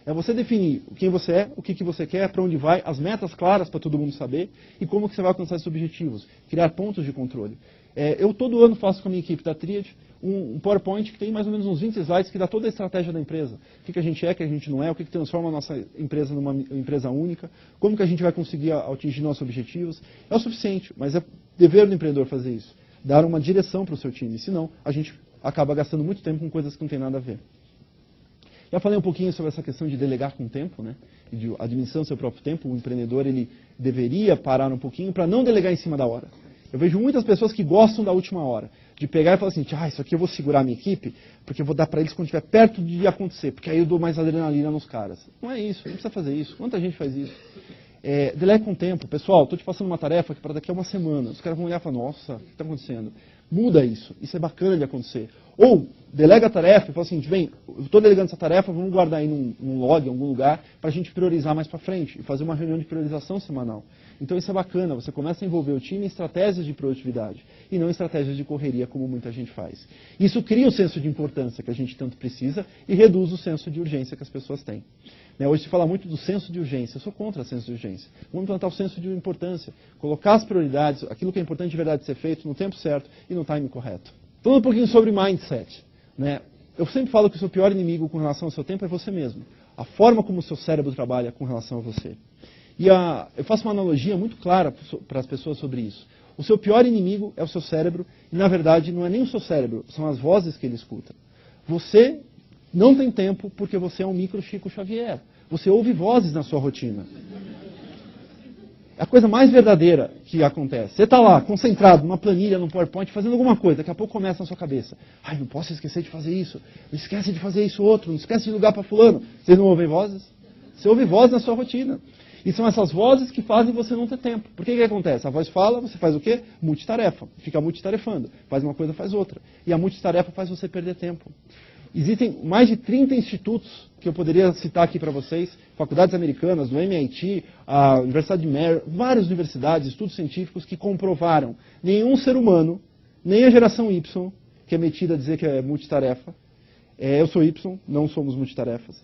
É você definir quem você é, o que você quer, para onde vai, as metas claras para todo mundo saber e como que você vai alcançar esses objetivos. Criar pontos de controle. Eu todo ano faço com a minha equipe da Tríade um PowerPoint que tem mais ou menos uns 20 slides que dá toda a estratégia da empresa. O que a gente é, o que a gente não é, o que transforma a nossa empresa numa empresa única, como que a gente vai conseguir atingir nossos objetivos. É o suficiente, mas é dever do empreendedor fazer isso. Dar uma direção para o seu time, senão a gente acaba gastando muito tempo com coisas que não tem nada a ver. Já falei um pouquinho sobre essa questão de delegar com o tempo, né? E de administrar o seu próprio tempo. O empreendedor ele deveria parar um pouquinho para não delegar em cima da hora. Eu vejo muitas pessoas que gostam da última hora, de pegar e falar assim, isso aqui eu vou segurar a minha equipe, porque eu vou dar para eles quando estiver perto de acontecer, porque aí eu dou mais adrenalina nos caras. Não é isso, não precisa fazer isso. Quanta gente faz isso? Delegue com o tempo. Pessoal, estou te passando uma tarefa que para daqui a uma semana. Os caras vão olhar e falar, nossa, o que está acontecendo? Muda isso. Isso é bacana de acontecer. Ou, delega a tarefa e fala assim, bem, eu estou delegando essa tarefa, vamos guardar aí num log, em algum lugar, para a gente priorizar mais para frente e fazer uma reunião de priorização semanal. Então isso é bacana, você começa a envolver o time em estratégias de produtividade e não em estratégias de correria, como muita gente faz. Isso cria o senso de importância que a gente tanto precisa e reduz o senso de urgência que as pessoas têm. Hoje se fala muito do senso de urgência, eu sou contra o senso de urgência. Vamos implantar o senso de importância, colocar as prioridades, aquilo que é importante de verdade ser feito no tempo certo e no time correto. Falando um pouquinho sobre mindset. Eu sempre falo que o seu pior inimigo com relação ao seu tempo é você mesmo. A forma como o seu cérebro trabalha com relação a você. E eu faço uma analogia muito clara para as pessoas sobre isso. O seu pior inimigo é o seu cérebro, e na verdade não é nem o seu cérebro, são as vozes que ele escuta. Você não tem tempo porque você é um micro Chico Xavier. Você ouve vozes na sua rotina. É a coisa mais verdadeira que acontece. Você está lá, concentrado, numa planilha, num PowerPoint, fazendo alguma coisa, daqui a pouco começa na sua cabeça. Não posso esquecer de fazer isso, não esquece de fazer isso outro, não esquece de ligar para fulano. Vocês não ouvem vozes? Você ouve vozes na sua rotina. E são essas vozes que fazem você não ter tempo. Por que acontece? A voz fala, você faz o quê? Multitarefa. Fica multitarefando. Faz uma coisa, faz outra. E a multitarefa faz você perder tempo. Existem mais de 30 institutos que eu poderia citar aqui para vocês, faculdades americanas, do MIT, a Universidade de Mary, várias universidades, estudos científicos que comprovaram nenhum ser humano, nem a geração Y, que é metida a dizer que é multitarefa, eu sou Y, não somos multitarefas,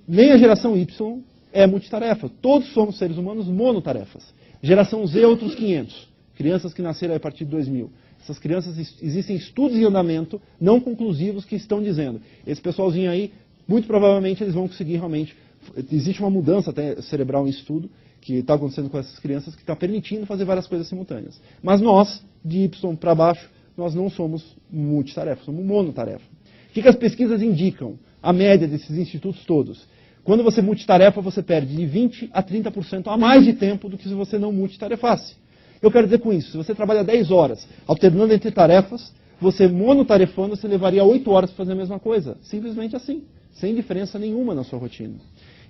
nem a geração Y é multitarefa. Todos somos seres humanos monotarefas. Geração Z, outros 500. Crianças que nasceram a partir de 2000. Essas crianças, existem estudos em andamento não conclusivos que estão dizendo, esse pessoalzinho aí, muito provavelmente eles vão conseguir realmente existe uma mudança até cerebral em estudo que está acontecendo com essas crianças que está permitindo fazer várias coisas simultâneas. Mas nós, de Y para baixo, nós não somos multitarefa, somos monotarefa. O que as pesquisas indicam? A média desses institutos todos. Quando você multitarefa, você perde de 20% a 30% a mais de tempo do que se você não multitarefasse. Eu quero dizer com isso, se você trabalha 10 horas alternando entre tarefas, você monotarefando, você levaria 8 horas para fazer a mesma coisa. Simplesmente assim, sem diferença nenhuma na sua rotina.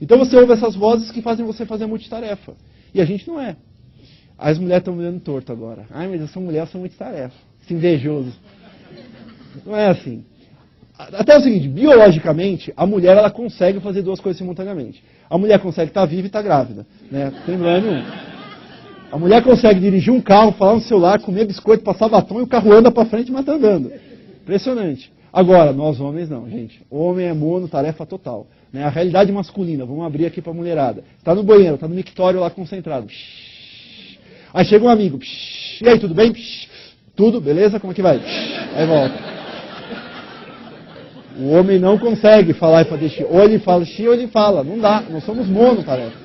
Então você ouve essas vozes que fazem você fazer multitarefa. E a gente não é. As mulheres estão me olhando torto agora. Ai, mas eu sou mulher, eu sou multitarefa. Esse invejoso. Não é assim. Até o seguinte, biologicamente, a mulher ela consegue fazer duas coisas simultaneamente. A mulher consegue estar viva e estar grávida. Né? Não tem problema nenhum. A mulher consegue dirigir um carro, falar no celular, comer biscoito, passar batom e o carro anda para frente, mas está andando. Impressionante. Agora, nós homens não, gente. O homem é mono, tarefa total. Né? A realidade masculina, vamos abrir aqui para a mulherada. Está no banheiro, está no mictório lá concentrado. Aí chega um amigo. E aí, tudo bem? Tudo, beleza? Como é que vai? Aí volta. O homem não consegue falar e fazer xixi. Ou ele fala xixi ou ele fala. Não dá, nós somos mono, tarefa.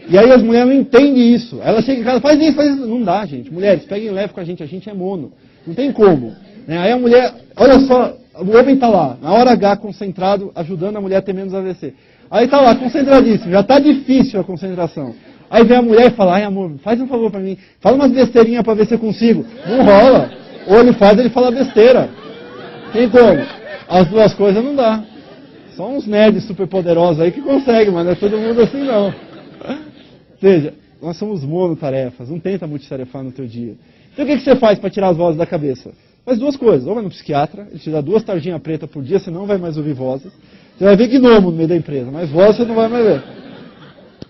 E aí as mulheres não entendem isso. Ela chega em casa, faz isso, faz isso. Não dá, gente. Mulheres, peguem leve com a gente é mono. Não tem como. Aí a mulher, olha só, o homem está lá, na hora H, concentrado, ajudando a mulher a ter menos AVC. Aí está lá, concentradíssimo, já está difícil a concentração. Aí vem a mulher e fala, ai amor, faz um favor para mim, fala umas besteirinhas para ver se eu consigo. Não rola. Ou ele faz, ele fala besteira. Tem como? As duas coisas não dá. Só uns nerds super poderosos aí que conseguem, mas não é todo mundo assim não. Ou seja, nós somos monotarefas, não tenta multitarefar no teu dia. Então o que você faz para tirar as vozes da cabeça? Faz duas coisas, ou vai no psiquiatra, ele te dá 2 tarjinhas pretas por dia, você não vai mais ouvir vozes. Você vai ver gnomo no meio da empresa, mas vozes você não vai mais ver.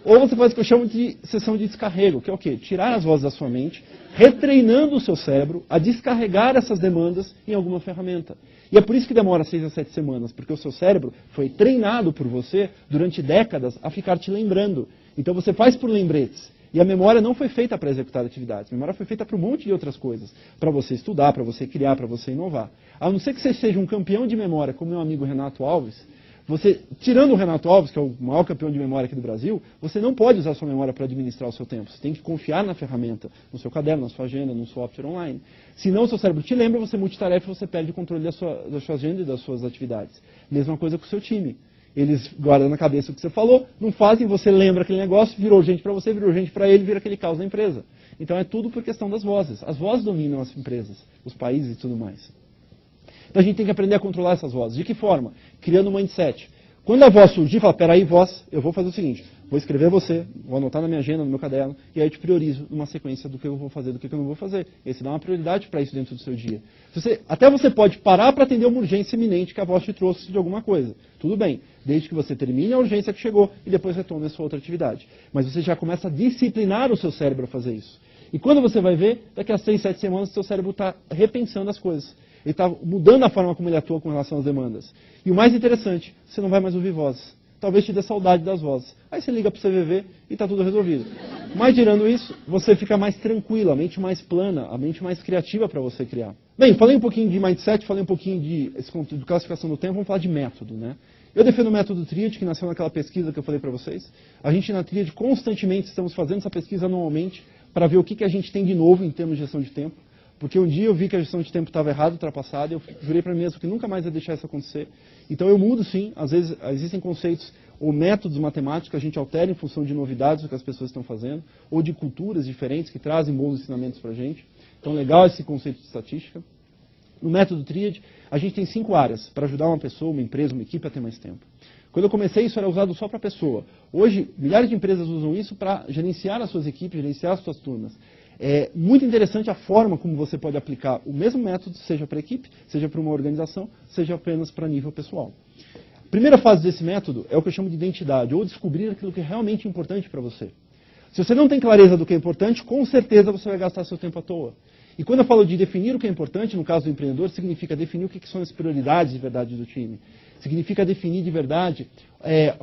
Ou você faz o que eu chamo de sessão de descarrego, que é o quê? Tirar as vozes da sua mente, retreinando o seu cérebro a descarregar essas demandas em alguma ferramenta. E é por isso que demora 6 a 7 semanas, porque o seu cérebro foi treinado por você durante décadas a ficar te lembrando. Então você faz por lembretes. E a memória não foi feita para executar atividades. A memória foi feita para um monte de outras coisas. Para você estudar, para você criar, para você inovar. A não ser que você seja um campeão de memória, como meu amigo Renato Alves, você, tirando o Renato Alves, que é o maior campeão de memória aqui do Brasil, você não pode usar a sua memória para administrar o seu tempo. Você tem que confiar na ferramenta, no seu caderno, na sua agenda, no software online. Senão o seu cérebro te lembra, você multitarefa e você perde o controle da sua agenda e das suas atividades. Mesma coisa com o seu time. Eles guardam na cabeça o que você falou, não fazem, você lembra aquele negócio, virou urgente para você, virou urgente para ele, vira aquele caos na empresa. Então é tudo por questão das vozes. As vozes dominam as empresas, os países e tudo mais. Então a gente tem que aprender a controlar essas vozes. De que forma? Criando um mindset. Quando a voz surgir, fala, peraí, voz, eu vou fazer o seguinte, vou escrever você, vou anotar na minha agenda, no meu caderno, e aí eu te priorizo numa sequência do que eu vou fazer, do que eu não vou fazer. E aí você dá uma prioridade para isso dentro do seu dia. Até você pode parar para atender uma urgência iminente que a voz te trouxe de alguma coisa. Tudo bem, desde que você termine a urgência que chegou e depois retome a sua outra atividade. Mas você já começa a disciplinar o seu cérebro a fazer isso. E quando você vai ver, daqui a 6, 7 semanas, o seu cérebro está repensando as coisas. Ele está mudando a forma como ele atua com relação às demandas. E o mais interessante, você não vai mais ouvir vozes. Talvez te dê saudade das vozes. Aí você liga para o CVV e está tudo resolvido. Mas tirando isso, você fica mais tranquilo, a mente mais plana, a mente mais criativa para você criar. Bem, falei um pouquinho de mindset, falei um pouquinho de classificação do tempo, vamos falar de método, né? Eu defendo o método Triad, que nasceu naquela pesquisa que eu falei para vocês. A gente na Triad constantemente estamos fazendo essa pesquisa anualmente para ver o que a gente tem de novo em termos de gestão de tempo. Porque um dia eu vi que a gestão de tempo estava errada, ultrapassada, e eu jurei para mim mesmo que nunca mais ia deixar isso acontecer. Então eu mudo sim, às vezes existem conceitos ou métodos matemáticos que a gente altera em função de novidades do que as pessoas estão fazendo, ou de culturas diferentes que trazem bons ensinamentos para a gente. Então legal esse conceito de estatística. No método Triad, a gente tem 5 áreas para ajudar uma pessoa, uma empresa, uma equipe a ter mais tempo. Quando eu comecei, isso era usado só para a pessoa. Hoje, milhares de empresas usam isso para gerenciar as suas equipes, gerenciar as suas turmas. É muito interessante a forma como você pode aplicar o mesmo método, seja para a equipe, seja para uma organização, seja apenas para nível pessoal. A primeira fase desse método é o que eu chamo de identidade, ou descobrir aquilo que é realmente importante para você. Se você não tem clareza do que é importante, com certeza você vai gastar seu tempo à toa. E quando eu falo de definir o que é importante, no caso do empreendedor, significa definir o que são as prioridades de verdade do time. Significa definir de verdade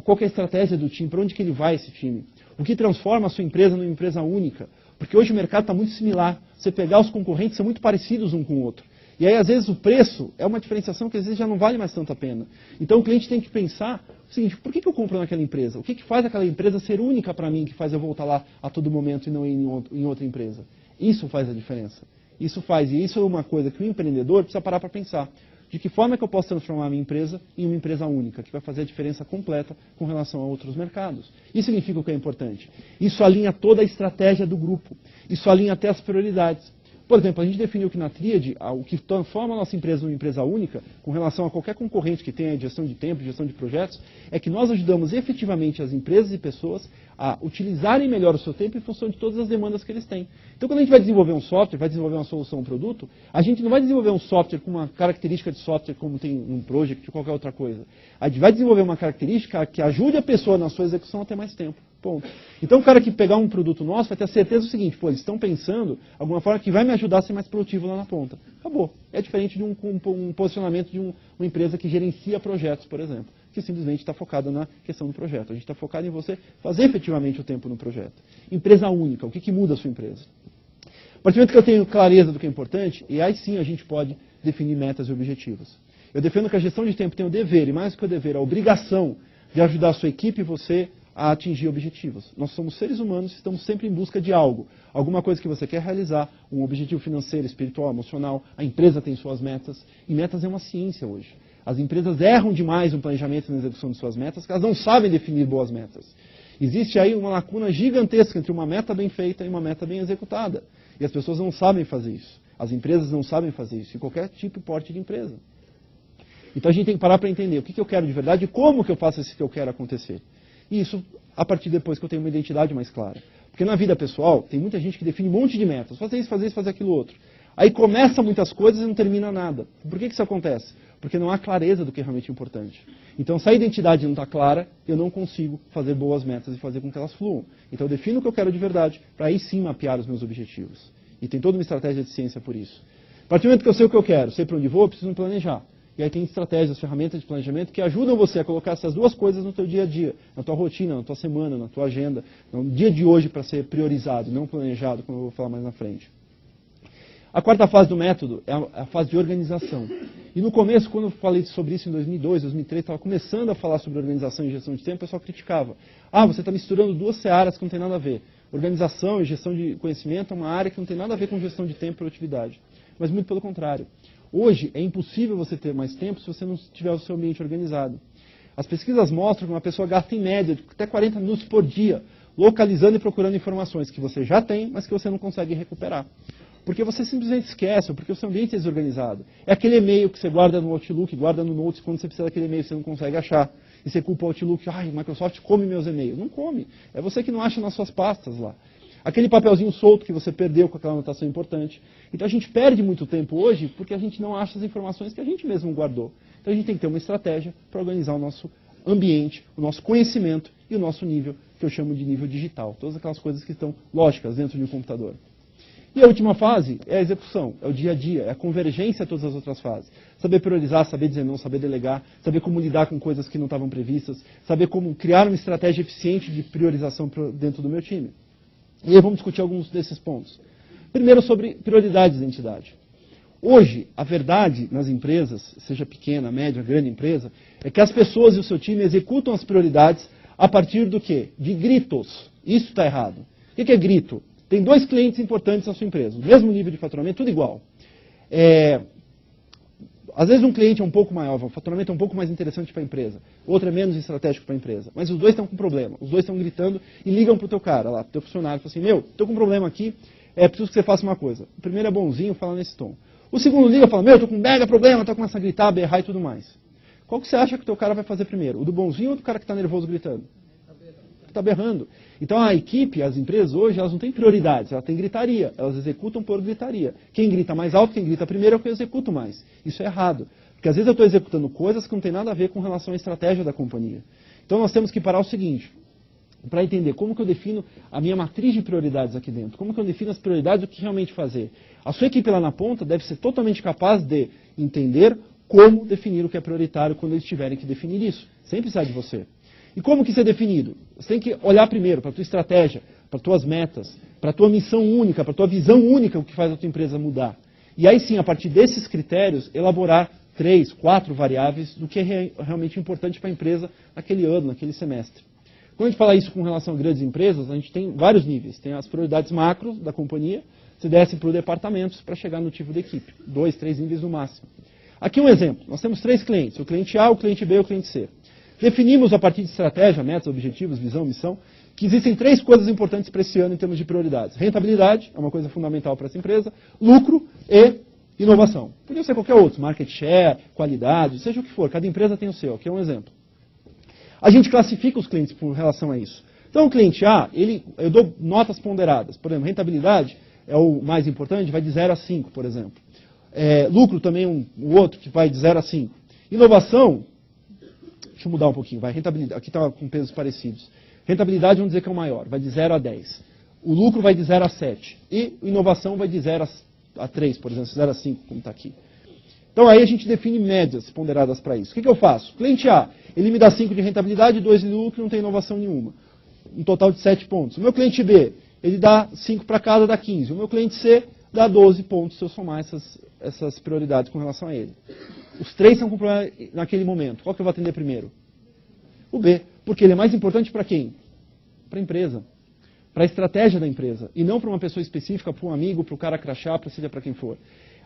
qual é a estratégia do time, para onde que ele vai esse time. O que transforma a sua empresa numa empresa única. Porque hoje o mercado está muito similar. Você pegar os concorrentes, são muito parecidos um com o outro. E aí, às vezes, o preço é uma diferenciação que às vezes já não vale mais tanto a pena. Então, o cliente tem que pensar o seguinte, por que eu compro naquela empresa? O que faz aquela empresa ser única para mim, que faz eu voltar lá a todo momento e não ir em outra empresa? Isso faz a diferença. E isso é uma coisa que o empreendedor precisa parar para pensar. De que forma é que eu posso transformar a minha empresa em uma empresa única, que vai fazer a diferença completa com relação a outros mercados. Isso significa o que é importante. Isso alinha toda a estratégia do grupo. Isso alinha até as prioridades. Por exemplo, a gente definiu que na tríade, o que transforma a nossa empresa numa empresa única, com relação a qualquer concorrente que tenha gestão de tempo, gestão de projetos, é que nós ajudamos efetivamente as empresas e pessoas a utilizarem melhor o seu tempo em função de todas as demandas que eles têm. Então, quando a gente vai desenvolver um software, vai desenvolver uma solução, um produto, a gente não vai desenvolver um software com uma característica de software como tem um project ou qualquer outra coisa. A gente vai desenvolver uma característica que ajude a pessoa na sua execução a ter mais tempo. Ponto. Então, o cara que pegar um produto nosso vai ter a certeza do seguinte, pô, eles estão pensando alguma forma que vai me ajudar a ser mais produtivo lá na ponta. Acabou. É diferente de um posicionamento de uma empresa que gerencia projetos, por exemplo, que simplesmente está focada na questão do projeto. A gente está focado em você fazer efetivamente o tempo no projeto. Empresa única, o que muda a sua empresa? A partir do momento que eu tenho clareza do que é importante, e aí sim a gente pode definir metas e objetivos. Eu defendo que a gestão de tempo tem o dever, e mais do que o dever, a obrigação de ajudar a sua equipe e você a atingir objetivos. Nós somos seres humanos e estamos sempre em busca de algo. Alguma coisa que você quer realizar, um objetivo financeiro, espiritual, emocional. A empresa tem suas metas. E metas é uma ciência hoje. As empresas erram demais no planejamento e na execução de suas metas, porque elas não sabem definir boas metas. Existe aí uma lacuna gigantesca entre uma meta bem feita e uma meta bem executada. E as pessoas não sabem fazer isso. As empresas não sabem fazer isso, em qualquer tipo e porte de empresa. Então a gente tem que parar para entender o que eu quero de verdade e como que eu faço esse que eu quero acontecer. E isso a partir depois que eu tenho uma identidade mais clara. Porque na vida pessoal, tem muita gente que define um monte de metas. Fazer isso, fazer aquilo outro. Aí começa muitas coisas e não termina nada. Por que isso acontece? Porque não há clareza do que é realmente importante. Então, se a identidade não está clara, eu não consigo fazer boas metas e fazer com que elas fluam. Então, eu defino o que eu quero de verdade, para aí sim mapear os meus objetivos. E tem toda uma estratégia de ciência por isso. A partir do momento que eu sei o que eu quero, sei para onde vou, eu preciso me planejar. E aí tem estratégias, ferramentas de planejamento que ajudam você a colocar essas duas coisas no teu dia a dia, na tua rotina, na tua semana, na tua agenda, no dia de hoje para ser priorizado, não planejado, como eu vou falar mais na frente. A quarta fase do método é a fase de organização. E no começo, quando eu falei sobre isso em 2002, 2003, estava começando a falar sobre organização e gestão de tempo, o pessoal criticava. Ah, você está misturando duas searas que não tem nada a ver. Organização e gestão de conhecimento é uma área que não tem nada a ver com gestão de tempo e produtividade. Mas muito pelo contrário. Hoje é impossível você ter mais tempo se você não tiver o seu ambiente organizado. As pesquisas mostram que uma pessoa gasta em média até 40 minutos por dia localizando e procurando informações que você já tem, mas que você não consegue recuperar. Porque você simplesmente esquece, ou porque o seu ambiente é desorganizado. É aquele e-mail que você guarda no Outlook, guarda no Notes, quando você precisa daquele e-mail você não consegue achar. E você culpa o Outlook, ai, Microsoft come meus e-mails. Não come. É você que não acha nas suas pastas lá. Aquele papelzinho solto que você perdeu com aquela anotação importante. Então a gente perde muito tempo hoje porque a gente não acha as informações que a gente mesmo guardou. Então a gente tem que ter uma estratégia para organizar o nosso ambiente, o nosso conhecimento e o nosso nível, que eu chamo de nível digital. Todas aquelas coisas que estão lógicas dentro de um computador. E a última fase é a execução, é o dia a dia, é a convergência a todas as outras fases. Saber priorizar, saber dizer não, saber delegar, saber como lidar com coisas que não estavam previstas, saber como criar uma estratégia eficiente de priorização dentro do meu time. E aí vamos discutir alguns desses pontos. Primeiro, sobre prioridades de identidade. Hoje, a verdade nas empresas, seja pequena, média, grande empresa, é que as pessoas e o seu time executam as prioridades a partir do quê? De gritos. Isso está errado. O que é grito? Tem dois clientes importantes na sua empresa, o mesmo nível de faturamento, tudo igual. Às vezes um cliente é um pouco maior, o faturamento é um pouco mais interessante para a empresa, outro é menos estratégico para a empresa. Mas os dois estão com problema, os dois estão gritando e ligam para o teu cara, lá, para o teu funcionário, e falam assim, meu, estou com um problema aqui, preciso que você faça uma coisa. O primeiro é bonzinho, fala nesse tom. O segundo liga e fala, meu, estou com um mega problema, está começando a gritar, berrar e tudo mais. Qual que você acha que o teu cara vai fazer primeiro? O do bonzinho ou do cara que está nervoso gritando? Está berrando. Então a equipe, as empresas hoje, elas não têm prioridades, elas têm gritaria, elas executam por gritaria. Quem grita mais alto, quem grita primeiro é o que eu executo mais. Isso é errado. Porque às vezes eu estou executando coisas que não tem nada a ver com relação à estratégia da companhia. Então nós temos que parar o seguinte, para entender como que eu defino a minha matriz de prioridades aqui dentro, como que eu defino as prioridades, o que realmente fazer. A sua equipe lá na ponta deve ser totalmente capaz de entender como definir o que é prioritário quando eles tiverem que definir isso, sem precisar de você. E como que isso é definido? Você tem que olhar primeiro para a tua estratégia, para as tuas metas, para a tua missão única, para a tua visão única, o que faz a tua empresa mudar. E aí sim, a partir desses critérios, elaborar 3, 4 variáveis do que é realmente importante para a empresa naquele ano, naquele semestre. Quando a gente fala isso com relação a grandes empresas, a gente tem vários níveis. Tem as prioridades macro da companhia, se desce para os departamentos para chegar no tipo de equipe. 2, 3 níveis no máximo. Aqui um exemplo. Nós temos 3 clientes. O cliente A, o cliente B e o cliente C. Definimos a partir de estratégia, metas, objetivos, visão, missão, que existem 3 coisas importantes para esse ano em termos de prioridades. Rentabilidade é uma coisa fundamental para essa empresa. Lucro e inovação. Podia ser qualquer outro. Market share, qualidade, seja o que for. Cada empresa tem o seu. Aqui é um exemplo. A gente classifica os clientes por relação a isso. Então, o cliente A, eu dou notas ponderadas. Por exemplo, rentabilidade é o mais importante, vai de 0 a 5, por exemplo. Lucro também o outro, que vai de 0 a 5. Inovação, deixa eu mudar um pouquinho, vai. Rentabilidade, aqui está com pesos parecidos. Rentabilidade, vamos dizer que é o maior, vai de 0 a 10. O lucro vai de 0 a 7. E inovação vai de 0 a 3, por exemplo, 0 a 5, como está aqui. Então aí a gente define médias ponderadas para isso. O que eu faço? Cliente A, ele me dá 5 de rentabilidade, 2 de lucro, não tem inovação nenhuma. Um total de 7 pontos. O meu cliente B, ele dá 5 para cada, dá 15. O meu cliente C dá 12 pontos se eu somar essas prioridades com relação a ele. Os 3 são com problema naquele momento. Qual que eu vou atender primeiro? O B. Porque ele é mais importante para quem? Para a empresa. Para a estratégia da empresa. E não para uma pessoa específica, para um amigo, para o cara crachá, seja para quem for.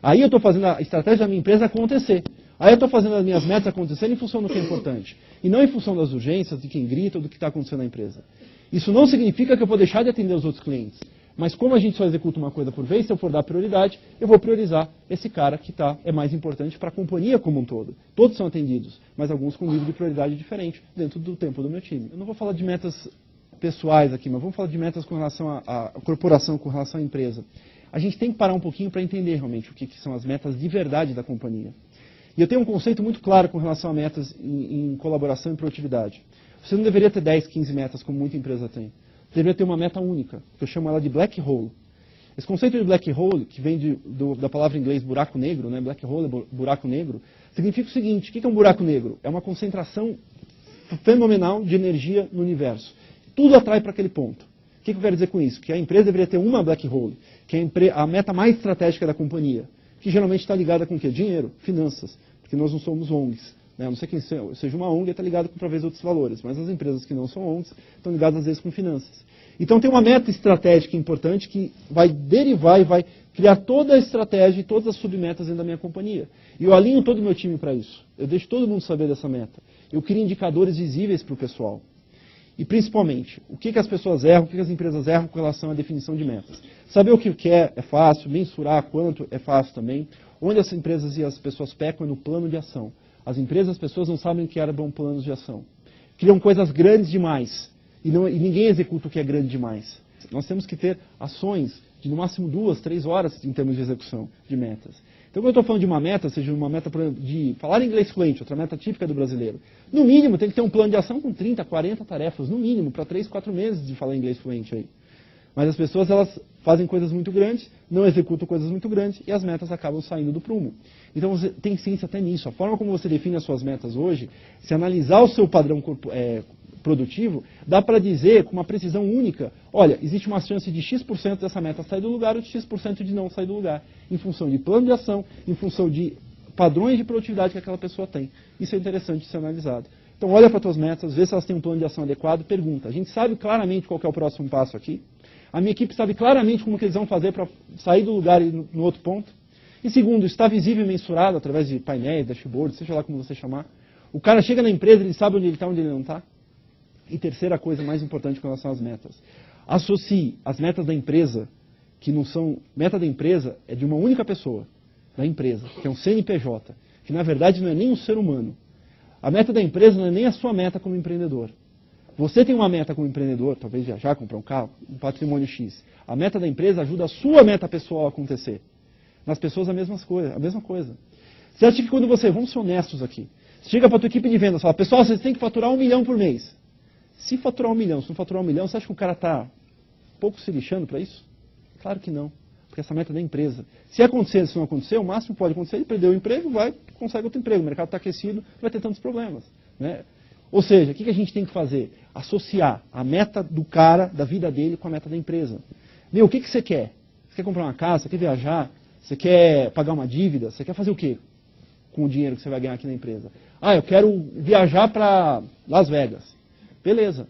Aí eu estou fazendo a estratégia da minha empresa acontecer. Aí eu estou fazendo as minhas metas acontecerem em função do que é importante. E não em função das urgências, de quem grita ou do que está acontecendo na empresa. Isso não significa que eu vou deixar de atender os outros clientes. Mas como a gente só executa uma coisa por vez, se eu for dar prioridade, eu vou priorizar esse cara que é mais importante para a companhia como um todo. Todos são atendidos, mas alguns com um nível de prioridade diferente dentro do tempo do meu time. Eu não vou falar de metas pessoais aqui, mas vamos falar de metas com relação à corporação, com relação à empresa. A gente tem que parar um pouquinho para entender realmente o que são as metas de verdade da companhia. E eu tenho um conceito muito claro com relação a metas em colaboração e produtividade. Você não deveria ter 10, 15 metas como muita empresa tem. Você deveria ter uma meta única, que eu chamo ela de black hole. Esse conceito de black hole, que vem da palavra em inglês buraco negro, né? Black hole é buraco negro, significa o seguinte: o que é um buraco negro? É uma concentração fenomenal de energia no universo. Tudo atrai para aquele ponto. O que eu quero dizer com isso? Que a empresa deveria ter uma black hole, que é a meta mais estratégica da companhia, que geralmente está ligada com o quê? Dinheiro, finanças, porque nós não somos ONGs. Né? A não ser que seja uma ONG, está ligado com talvez outros valores, mas as empresas que não são ONGs estão ligadas às vezes com finanças. Então tem uma meta estratégica importante que vai derivar e vai criar toda a estratégia e todas as submetas dentro da minha companhia. E eu alinho todo o meu time para isso. Eu deixo todo mundo saber dessa meta. Eu crio indicadores visíveis para o pessoal. E principalmente, o que as pessoas erram, o que as empresas erram com relação à definição de metas. Saber o que quer é fácil, mensurar quanto é fácil também. Onde as empresas e as pessoas pecam é no plano de ação. As empresas, as pessoas não sabem o que eram bons planos de ação. Criam coisas grandes demais e ninguém executa o que é grande demais. Nós temos que ter ações de no máximo 2, 3 horas em termos de execução de metas. Então, quando eu estou falando de uma meta, seja uma meta de falar inglês fluente, outra meta típica do brasileiro, no mínimo tem que ter um plano de ação com 30, 40 tarefas, no mínimo, para 3, 4 meses de falar inglês fluente aí. Mas as pessoas, elas fazem coisas muito grandes, não executam coisas muito grandes e as metas acabam saindo do prumo. Então, você tem ciência até nisso. A forma como você define as suas metas hoje, se analisar o seu padrão produtivo, dá para dizer com uma precisão única, olha, existe uma chance de X% dessa meta sair do lugar ou de X% de não sair do lugar, em função de plano de ação, em função de padrões de produtividade que aquela pessoa tem. Isso é interessante de ser analisado. Então, olha para as tuas metas, vê se elas têm um plano de ação adequado, pergunta. A gente sabe claramente qual que é o próximo passo aqui. A minha equipe sabe claramente como que eles vão fazer para sair do lugar e no outro ponto. E segundo, está visível e mensurado através de painéis, dashboards, seja lá como você chamar. O cara chega na empresa, ele sabe onde ele está, onde ele não está. E terceira coisa mais importante com relação às metas. Associe as metas da empresa, que não são... Meta da empresa é de uma única pessoa, da empresa, que é um CNPJ, que na verdade não é nem um ser humano. A meta da empresa não é nem a sua meta como empreendedor. Você tem uma meta como empreendedor, talvez viajar, comprar um carro, um patrimônio X. A meta da empresa ajuda a sua meta pessoal a acontecer. Nas pessoas a mesma coisa. Você acha que quando vamos ser honestos aqui, você chega para a tua equipe de vendas e fala, pessoal, vocês têm que faturar 1 milhão por mês. Se faturar 1 milhão, se não faturar 1 milhão, você acha que o cara está pouco se lixando para isso? Claro que não, porque essa meta é da empresa. Se acontecer, se não acontecer, o máximo que pode acontecer, ele perdeu o emprego, consegue outro emprego, o mercado está aquecido, não vai ter tantos problemas. Né? Ou seja, o que a gente tem que fazer? Associar a meta do cara, da vida dele, com a meta da empresa. Meu, o que você quer? Você quer comprar uma casa? Você quer viajar? Você quer pagar uma dívida? Você quer fazer o quê? com o dinheiro que você vai ganhar aqui na empresa? Ah, eu quero viajar para Las Vegas. Beleza.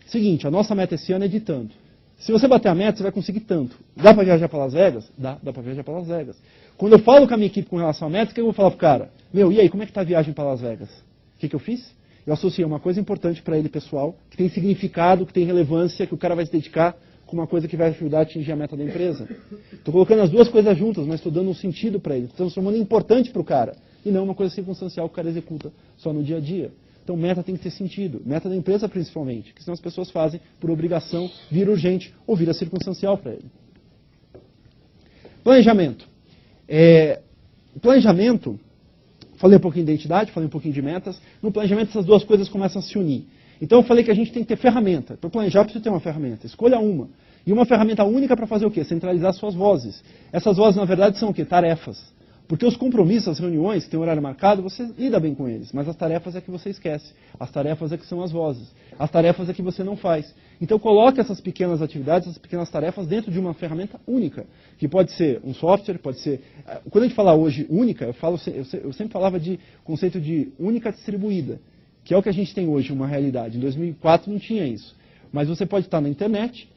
Seguinte, a nossa meta esse ano é de tanto. Se você bater a meta, você vai conseguir tanto. Dá para viajar para Las Vegas? Dá para viajar para Las Vegas. Quando eu falo com a minha equipe com relação à meta, o que eu vou falar pro cara? Meu, e aí, como é que tá a viagem para Las Vegas? O que eu fiz? Eu associei uma coisa importante para ele, pessoal, que tem significado, que tem relevância, que o cara vai se dedicar com uma coisa que vai ajudar a atingir a meta da empresa. Estou colocando as duas coisas juntas, mas estou dando um sentido para ele. Estou transformando em importante para o cara. E não uma coisa circunstancial que o cara executa só no dia a dia. Então, meta tem que ter sentido. Meta da empresa, principalmente. Que senão as pessoas fazem por obrigação, vira urgente ou vira circunstancial para ele. Planejamento. Planejamento, falei um pouquinho de identidade, falei um pouquinho de metas. No planejamento, essas duas coisas começam a se unir. Então, eu falei que a gente tem que ter ferramenta. Para planejar, precisa ter uma ferramenta. Escolha uma. E uma ferramenta única para fazer o quê? Centralizar suas vozes. Essas vozes, na verdade, são o quê? Tarefas. Porque os compromissos, as reuniões, que tem horário marcado, você lida bem com eles. Mas as tarefas é que você esquece. As tarefas é que são as vozes. As tarefas é que você não faz. Então, coloque essas pequenas atividades, essas pequenas tarefas dentro de uma ferramenta única. Que pode ser um software, pode ser... Quando a gente fala hoje única, eu sempre falava de conceito de única distribuída. Que é o que a gente tem hoje, uma realidade. Em 2004 não tinha isso. Mas você pode estar na internet,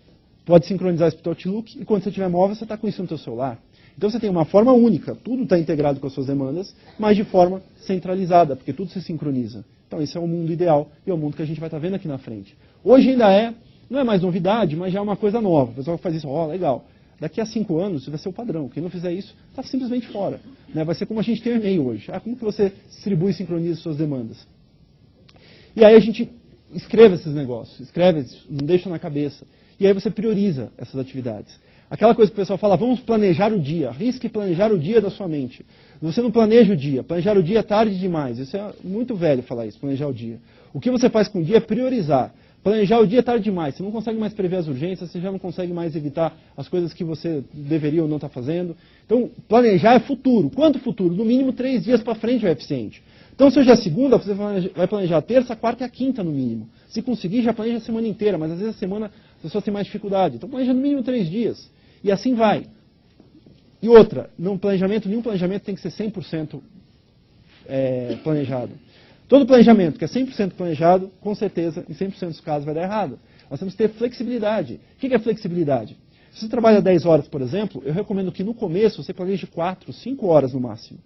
pode sincronizar isso para o Outlook, e quando você tiver móvel, você está com isso no seu celular. Então você tem uma forma única, tudo está integrado com as suas demandas, mas de forma centralizada, porque tudo se sincroniza. Então esse é o mundo ideal e é o mundo que a gente vai estar vendo aqui na frente. Hoje ainda não é mais novidade, mas já é uma coisa nova. O pessoal faz isso, legal. Daqui a 5 anos isso vai ser o padrão. Quem não fizer isso está simplesmente fora. Né? Vai ser como a gente tem o e-mail hoje. Como que você distribui e sincroniza suas demandas? E aí a gente escreve esses negócios, escreve, não deixa na cabeça. E aí você prioriza essas atividades. Aquela coisa que o pessoal fala, vamos planejar o dia. Arrisque planejar o dia da sua mente. Você não planeja o dia. Planejar o dia é tarde demais. Isso é muito velho falar isso, planejar o dia. O que você faz com o dia é priorizar. Planejar o dia é tarde demais. Você não consegue mais prever as urgências, você já não consegue mais evitar as coisas que você deveria ou não estar fazendo. Então, planejar é futuro. Quanto futuro? No mínimo 3 dias para frente é eficiente. Então, se hoje é segunda, você vai planejar a terça, a quarta e a quinta no mínimo. Se conseguir, já planeja a semana inteira, mas às vezes a semana as pessoas têm mais dificuldade. Então, planeja no mínimo 3 dias. E assim vai. E outra, nenhum planejamento tem que ser 100% planejado. Todo planejamento que é 100% planejado, com certeza, em 100% dos casos vai dar errado. Nós temos que ter flexibilidade. O que é flexibilidade? Se você trabalha 10 horas, por exemplo, eu recomendo que no começo você planeje 4, 5 horas no máximo.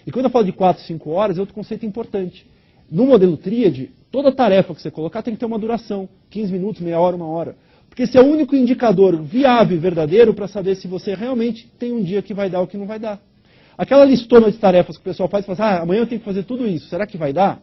E quando eu falo de 4, 5 horas, é outro conceito importante. No modelo tríade, toda tarefa que você colocar tem que ter uma duração. 15 minutos, meia hora, 1 hora. Porque esse é o único indicador viável e verdadeiro para saber se você realmente tem um dia que vai dar ou que não vai dar. Aquela listona de tarefas que o pessoal faz e fala assim, amanhã eu tenho que fazer tudo isso, será que vai dar?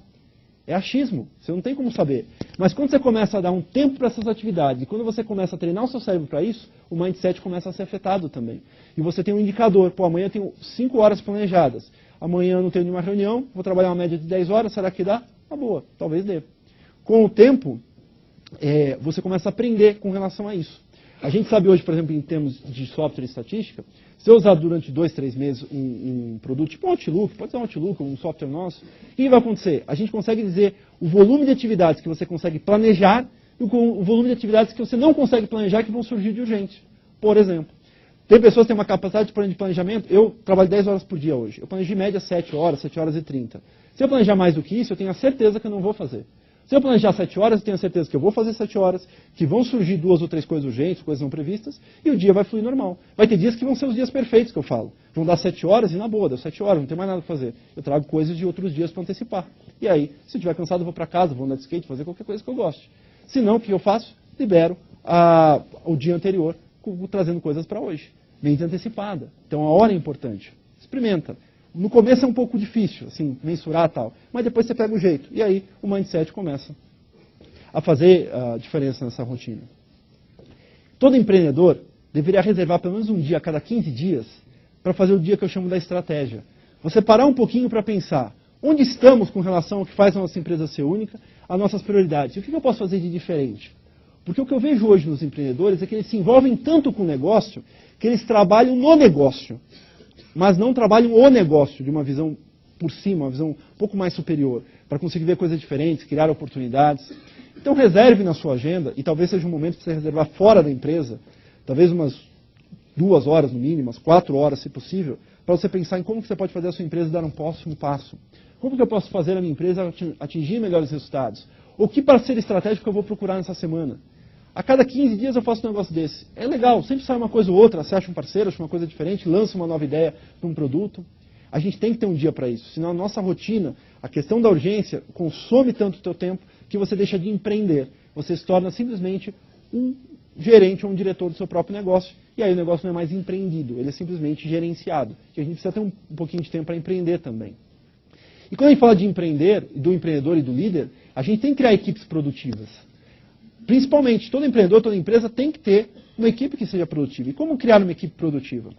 É achismo, você não tem como saber. Mas quando você começa a dar um tempo para essas atividades, e quando você começa a treinar o seu cérebro para isso, o mindset começa a ser afetado também. E você tem um indicador, amanhã eu tenho 5 horas planejadas, amanhã eu não tenho nenhuma reunião, vou trabalhar uma média de 10 horas, será que dá? Tá boa, talvez dê. Com o tempo, você começa a aprender com relação a isso. A gente sabe hoje, por exemplo, em termos de software e estatística, se eu usar durante 2, 3 meses um produto tipo um Outlook, pode ser um Outlook, um software nosso, o que vai acontecer? A gente consegue dizer o volume de atividades que você consegue planejar e o volume de atividades que você não consegue planejar que vão surgir de urgente. Por exemplo, tem pessoas que têm uma capacidade de planejamento, eu trabalho 10 horas por dia hoje, eu planejo em média 7 horas, 7 horas e 30. Se eu planejar mais do que isso, eu tenho a certeza que eu não vou fazer. Se eu planejar 7 horas, eu tenho a certeza que eu vou fazer 7 horas, que vão surgir 2 ou 3 coisas urgentes, coisas não previstas, e o dia vai fluir normal. Vai ter dias que vão ser os dias perfeitos que eu falo. Vão dar 7 horas e na boa, deu 7 horas, não tem mais nada para fazer. Eu trago coisas de outros dias para antecipar. E aí, se eu estiver cansado, eu vou para casa, vou andar de skate, fazer qualquer coisa que eu goste. Se não, o que eu faço? Libero o dia anterior, trazendo coisas para hoje. Mente antecipada. Então a hora é importante. Experimenta. No começo é um pouco difícil, assim, mensurar e tal, mas depois você pega o jeito. E aí o mindset começa a fazer a diferença nessa rotina. Todo empreendedor deveria reservar pelo menos um dia a cada 15 dias para fazer o dia que eu chamo da estratégia. Você parar um pouquinho para pensar onde estamos com relação ao que faz a nossa empresa ser única, as nossas prioridades. E o que eu posso fazer de diferente? Porque o que eu vejo hoje nos empreendedores é que eles se envolvem tanto com o negócio que eles trabalham no negócio, mas não trabalham o negócio de uma visão por cima, uma visão um pouco mais superior, para conseguir ver coisas diferentes, criar oportunidades. Então reserve na sua agenda, e talvez seja um momento para você reservar fora da empresa, talvez umas 2 horas no mínimo, umas 4 horas se possível, para você pensar em como que você pode fazer a sua empresa dar um próximo passo. Como que eu posso fazer a minha empresa atingir melhores resultados? Ou que parceiro estratégico eu vou procurar nessa semana? A cada 15 dias eu faço um negócio desse. É legal, sempre sai uma coisa ou outra, você acha um parceiro, acha uma coisa diferente, lança uma nova ideia para um produto. A gente tem que ter um dia para isso, senão a nossa rotina, a questão da urgência, consome tanto o teu tempo que você deixa de empreender. Você se torna simplesmente um gerente ou um diretor do seu próprio negócio, e aí o negócio não é mais empreendido, ele é simplesmente gerenciado. E a gente precisa ter um pouquinho de tempo para empreender também. E quando a gente fala de empreender, do empreendedor e do líder, a gente tem que criar equipes produtivas. Principalmente, todo empreendedor, toda empresa tem que ter uma equipe que seja produtiva. E como criar uma equipe produtiva?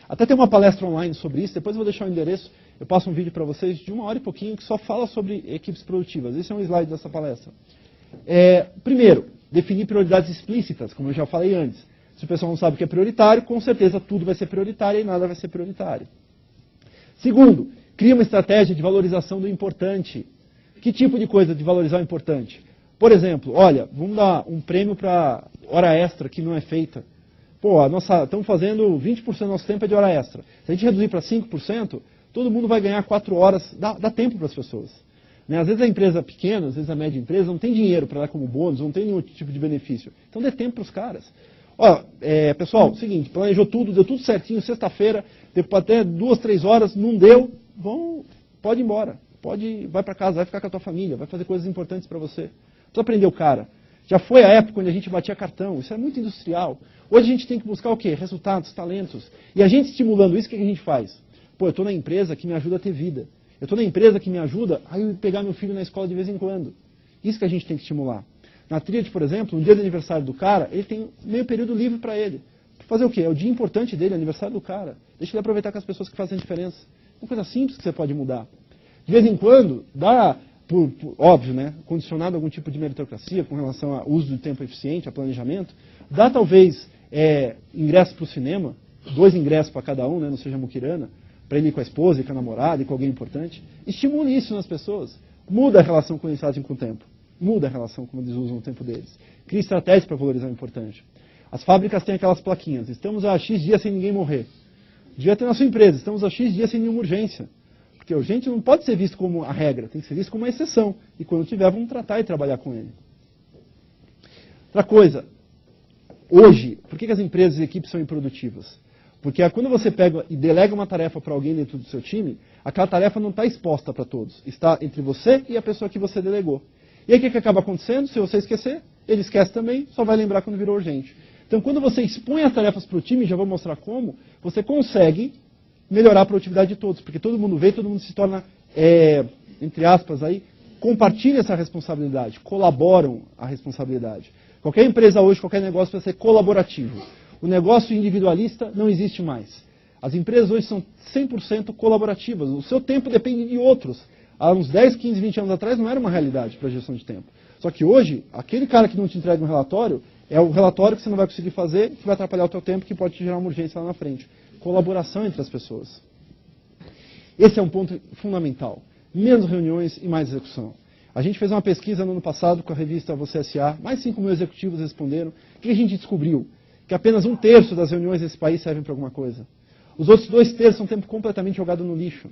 Até tem uma palestra online sobre isso, depois eu vou deixar o endereço, eu passo um vídeo para vocês de 1 hora e pouquinho que só fala sobre equipes produtivas. Esse é um slide dessa palestra. Primeiro, definir prioridades explícitas, como eu já falei antes. Se o pessoal não sabe o que é prioritário, com certeza tudo vai ser prioritário e nada vai ser prioritário. Segundo, cria uma estratégia de valorização do importante. Que tipo de coisa de valorizar o importante? Por exemplo, olha, vamos dar um prêmio para hora extra que não é feita. Pô, estamos fazendo 20% do nosso tempo é de hora extra. Se a gente reduzir para 5%, todo mundo vai ganhar 4 horas, dá tempo para as pessoas. Né? Às vezes a empresa pequena, às vezes a média empresa, não tem dinheiro para dar como bônus, não tem nenhum tipo de benefício. Então dê tempo para os caras. Ó, pessoal, seguinte, planejou tudo, deu tudo certinho, sexta-feira, depois até 2, 3 horas, não deu, pode ir embora. Vai para casa, vai ficar com a tua família, vai fazer coisas importantes para você. Precisa aprender o cara. Já foi a época onde a gente batia cartão, isso é muito industrial. Hoje a gente tem que buscar o quê? Resultados, talentos. E a gente estimulando isso, o que a gente faz? Pô, eu estou na empresa que me ajuda a ter vida. Eu estou na empresa que me ajuda a eu pegar meu filho na escola de vez em quando. Isso que a gente tem que estimular. Na Tríade, por exemplo, no dia do aniversário do cara, ele tem meio período livre para ele. Fazer o quê? É o dia importante dele, é o aniversário do cara. Deixa ele aproveitar com as pessoas que fazem a diferença. Uma coisa simples que você pode mudar. De vez em quando, dá, óbvio, né, condicionado a algum tipo de meritocracia com relação ao uso do tempo eficiente, a planejamento, dá talvez ingresso para o cinema, 2 ingressos para cada um, né, não seja muquirana, para ele ir com a esposa, ir com a namorada, ir com alguém importante. Estimule isso nas pessoas. Muda a relação com eles fazem com o tempo. Muda a relação como eles usam o tempo deles. Cria estratégias para valorizar o importante. As fábricas têm aquelas plaquinhas. Estamos há X dias sem ninguém morrer. Devia ter na sua empresa. Estamos há X dias sem nenhuma urgência. Porque a urgente não pode ser visto como a regra. Tem que ser visto como uma exceção. E quando tiver, vamos tratar e trabalhar com ele. Outra coisa. Hoje, por que as empresas e equipes são improdutivas? Porque quando você pega e delega uma tarefa para alguém dentro do seu time, aquela tarefa não está exposta para todos. Está entre você e a pessoa que você delegou. E aí o que acaba acontecendo? Se você esquecer, ele esquece também, só vai lembrar quando virou urgente. Então, quando você expõe as tarefas para o time, já vou mostrar como, você consegue melhorar a produtividade de todos. Porque todo mundo vê, todo mundo se torna, entre aspas, aí, compartilha essa responsabilidade, colaboram a responsabilidade. Qualquer empresa hoje, qualquer negócio vai ser colaborativo. O negócio individualista não existe mais. As empresas hoje são 100% colaborativas. O seu tempo depende de outros. Há uns 10, 15, 20 anos atrás não era uma realidade para a gestão de tempo. Só que hoje, aquele cara que não te entrega um relatório, é o relatório que você não vai conseguir fazer, que vai atrapalhar o teu tempo, que pode te gerar uma urgência lá na frente. Colaboração entre as pessoas. Esse é um ponto fundamental. Menos reuniões e mais execução. A gente fez uma pesquisa no ano passado com a revista Você S.A., mais 5 mil executivos responderam. O que a gente descobriu? Que apenas 1/3 das reuniões desse país servem para alguma coisa. Os outros 2/3 são tempo completamente jogado no lixo.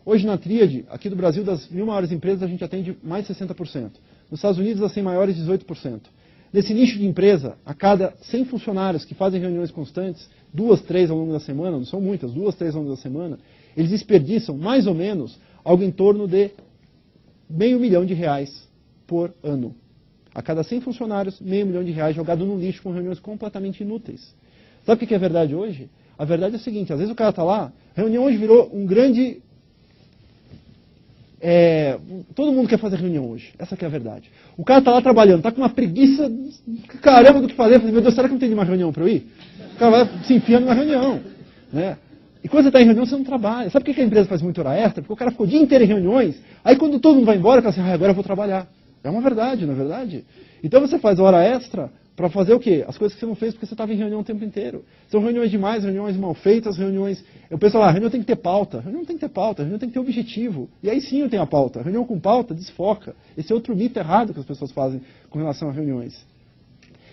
Hoje na Tríade, aqui do Brasil, das 1000 maiores empresas, a gente atende mais de 60%. Nos Estados Unidos, das 100 maiores, 18%. Nesse nicho de empresa, a cada 100 funcionários que fazem reuniões constantes, 2, 3 ao longo da semana, não são muitas, 2, 3 ao longo da semana, eles desperdiçam mais ou menos algo em torno de R$500 mil por ano. A cada 100 funcionários, R$500 mil jogado no lixo com reuniões completamente inúteis. Sabe o que é verdade hoje? A verdade é o seguinte, às vezes o cara está lá, a reunião hoje virou um grande... todo mundo quer fazer reunião hoje, essa que é a verdade. O cara está lá trabalhando, está com uma preguiça, caramba do que fazer, meu Deus, será que não tem nenhuma reunião para eu ir? O cara vai se enfiando numa reunião, né? E quando você está em reunião, você não trabalha. Sabe por que a empresa faz muito hora extra? Porque o cara ficou o dia inteiro em reuniões, aí quando todo mundo vai embora, fala assim, agora eu vou trabalhar. É uma verdade, não é verdade? Então você faz hora extra para fazer o quê? As coisas que você não fez porque você estava em reunião o tempo inteiro. São reuniões demais, reuniões mal feitas, reuniões... Eu penso lá, reunião tem que ter pauta. Reunião não tem que ter pauta, reunião tem que ter objetivo. E aí sim eu tenho a pauta. Reunião com pauta desfoca. Esse é outro mito errado que as pessoas fazem com relação a reuniões.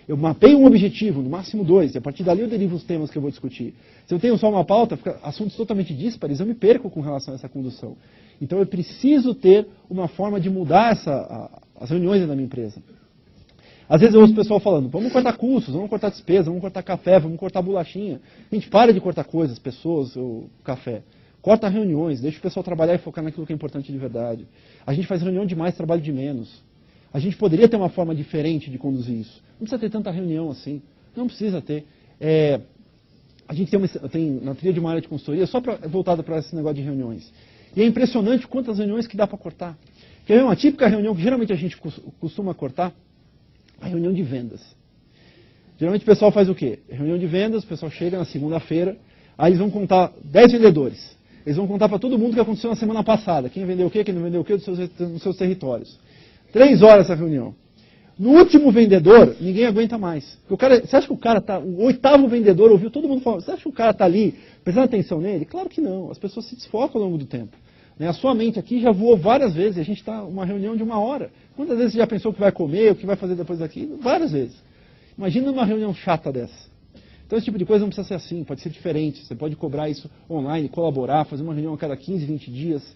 Eu mapeio um objetivo, no máximo 2, e a partir dali eu derivo os temas que eu vou discutir. Se eu tenho só uma pauta, fica assuntos totalmente díspares, eu me perco com relação a essa condução. Então eu preciso ter uma forma de mudar as reuniões da minha empresa. Às vezes eu ouço o pessoal falando, vamos cortar custos, vamos cortar despesa, vamos cortar café, vamos cortar bolachinha. A gente para de cortar coisas, pessoas, o café. Corta reuniões, deixa o pessoal trabalhar e focar naquilo que é importante de verdade. A gente faz reunião de mais, trabalho de menos. A gente poderia ter uma forma diferente de conduzir isso. Não precisa ter tanta reunião assim. Não precisa ter. A gente tem na trilha de uma área de consultoria só voltada para esse negócio de reuniões. E é impressionante quantas reuniões que dá para cortar. Quer ver uma típica reunião que geralmente a gente costuma cortar? A reunião de vendas. Geralmente o pessoal faz o quê? Reunião de vendas, o pessoal chega na segunda-feira, aí eles vão contar 10 vendedores. Eles vão contar para todo mundo o que aconteceu na semana passada. Quem vendeu o quê, quem não vendeu o quê nos seus territórios. 3 horas essa reunião. No último vendedor, ninguém aguenta mais. Você acha que o cara está... O 8º vendedor ouviu todo mundo falando. Você acha que o cara está ali prestando atenção nele? Claro que não. As pessoas se desfocam ao longo do tempo. A sua mente aqui já voou várias vezes. A gente está numa reunião de 1 hora. Quantas vezes você já pensou o que vai comer, o que vai fazer depois daquilo? Várias vezes. Imagina uma reunião chata dessa. Então esse tipo de coisa não precisa ser assim, pode ser diferente. Você pode cobrar isso online, colaborar, fazer uma reunião a cada 15, 20 dias.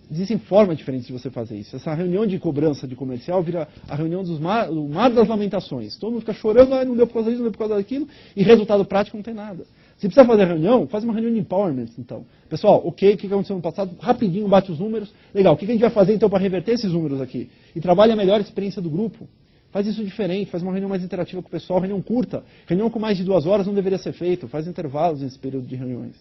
Existem formas diferentes de você fazer isso. Essa reunião de cobrança de comercial vira a reunião do mar das lamentações. Todo mundo fica chorando, não deu por causa disso, não deu por causa daquilo, e resultado prático não tem nada. Se precisa fazer reunião, faz uma reunião de empowerment, então. Pessoal, ok, o que aconteceu no passado? Rapidinho, bate os números. Legal, o que a gente vai fazer então para reverter esses números aqui? E trabalha a melhor experiência do grupo. Faz isso diferente, faz uma reunião mais interativa com o pessoal, reunião curta. Reunião com mais de 2 horas não deveria ser feito, faz intervalos nesse período de reuniões.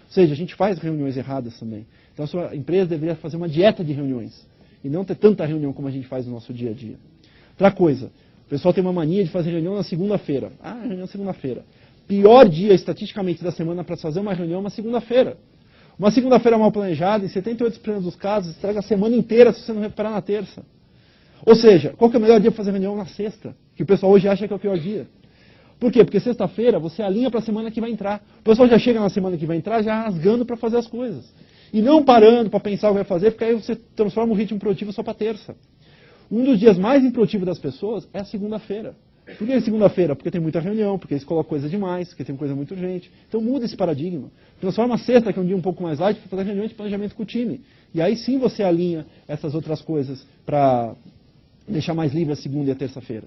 Ou seja, a gente faz reuniões erradas também. Então a sua empresa deveria fazer uma dieta de reuniões. E não ter tanta reunião como a gente faz no nosso dia a dia. Outra coisa, o pessoal tem uma mania de fazer reunião na segunda-feira. Reunião na segunda-feira. Pior dia, estatisticamente, da semana para fazer uma reunião é uma segunda-feira. Uma segunda-feira mal planejada, em 78% dos casos, estraga a semana inteira se você não recuperar na terça. Ou seja, qual que é o melhor dia para fazer reunião? Na sexta, que o pessoal hoje acha que é o pior dia. Por quê? Porque sexta-feira você alinha para a semana que vai entrar. O pessoal já chega na semana que vai entrar já rasgando para fazer as coisas. E não parando para pensar o que vai fazer, porque aí você transforma o ritmo produtivo só para terça. Um dos dias mais improdutivos das pessoas é a segunda-feira. Por que é segunda-feira? Porque tem muita reunião, porque eles colocam coisa demais, porque tem coisa muito urgente. Então muda esse paradigma. Transforma a sexta, que é um dia um pouco mais light, para fazer reunião de planejamento com o time. E aí sim você alinha essas outras coisas para deixar mais livre a segunda e a terça-feira.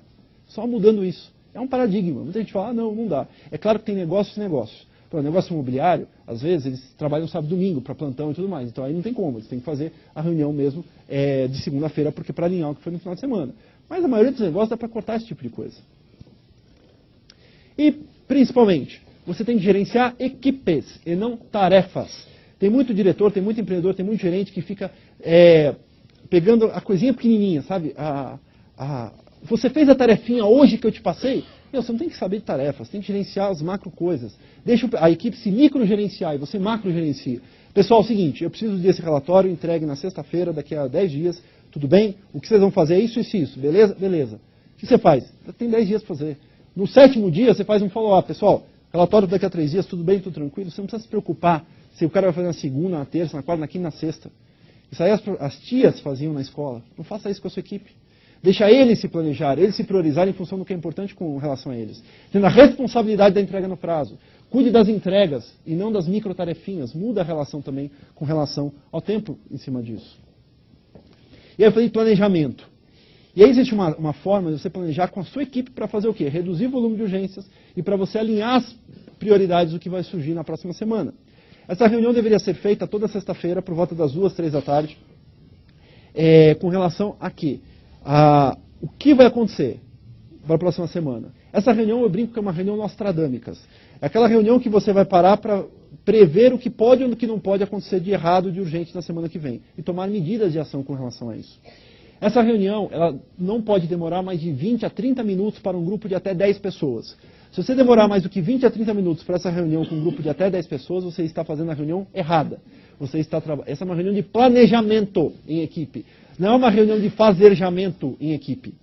Só mudando isso. É um paradigma. Muita gente fala, não dá. É claro que tem negócios e negócios. Para o negócio imobiliário, às vezes, eles trabalham sábado e domingo para plantão e tudo mais. Então aí não tem como. Eles têm que fazer a reunião mesmo de segunda-feira, porque para alinhar o que foi no final de semana. Mas a maioria dos negócios dá para cortar esse tipo de coisa. E, principalmente, você tem que gerenciar equipes e não tarefas. Tem muito diretor, tem muito empreendedor, tem muito gerente que fica pegando a coisinha pequenininha, sabe? Você fez a tarefinha hoje que eu te passei? Você não tem que saber de tarefas, tem que gerenciar as macro coisas. Deixa a equipe se microgerenciar e você macrogerencia. Pessoal, é o seguinte, eu preciso desse relatório entregue na sexta-feira, daqui a 10 dias. Tudo bem? O que vocês vão fazer é isso, isso. Beleza? Beleza. O que você faz? Tem 10 dias para fazer. No 7º dia, você faz um follow-up. Pessoal, relatório daqui a 3 dias, tudo bem, tudo tranquilo. Você não precisa se preocupar se o cara vai fazer na segunda, na terça, na quarta, na quinta, na sexta. Isso aí as tias faziam na escola. Não faça isso com a sua equipe. Deixa eles se planejar, eles se priorizarem em função do que é importante com relação a eles. Tendo a responsabilidade da entrega no prazo. Cuide das entregas e não das microtarefinhas. Muda a relação também com relação ao tempo em cima disso. E aí eu falei planejamento. E aí existe uma forma de você planejar com a sua equipe para fazer o quê? Reduzir o volume de urgências e para você alinhar as prioridades do que vai surgir na próxima semana. Essa reunião deveria ser feita toda sexta-feira, por volta das 2, 3 da tarde, com relação a quê? O que vai acontecer para a próxima semana. Essa reunião eu brinco que é uma reunião nostradâmicas. É aquela reunião que você vai parar para prever o que pode ou o que não pode acontecer de errado, de urgente na semana que vem. E tomar medidas de ação com relação a isso. Essa reunião ela não pode demorar mais de 20 a 30 minutos para um grupo de até 10 pessoas. Se você demorar mais do que 20 a 30 minutos para essa reunião com um grupo de até 10 pessoas, você está fazendo a reunião errada. Essa é uma reunião de planejamento em equipe. Não é uma reunião de fazerjamento em equipe.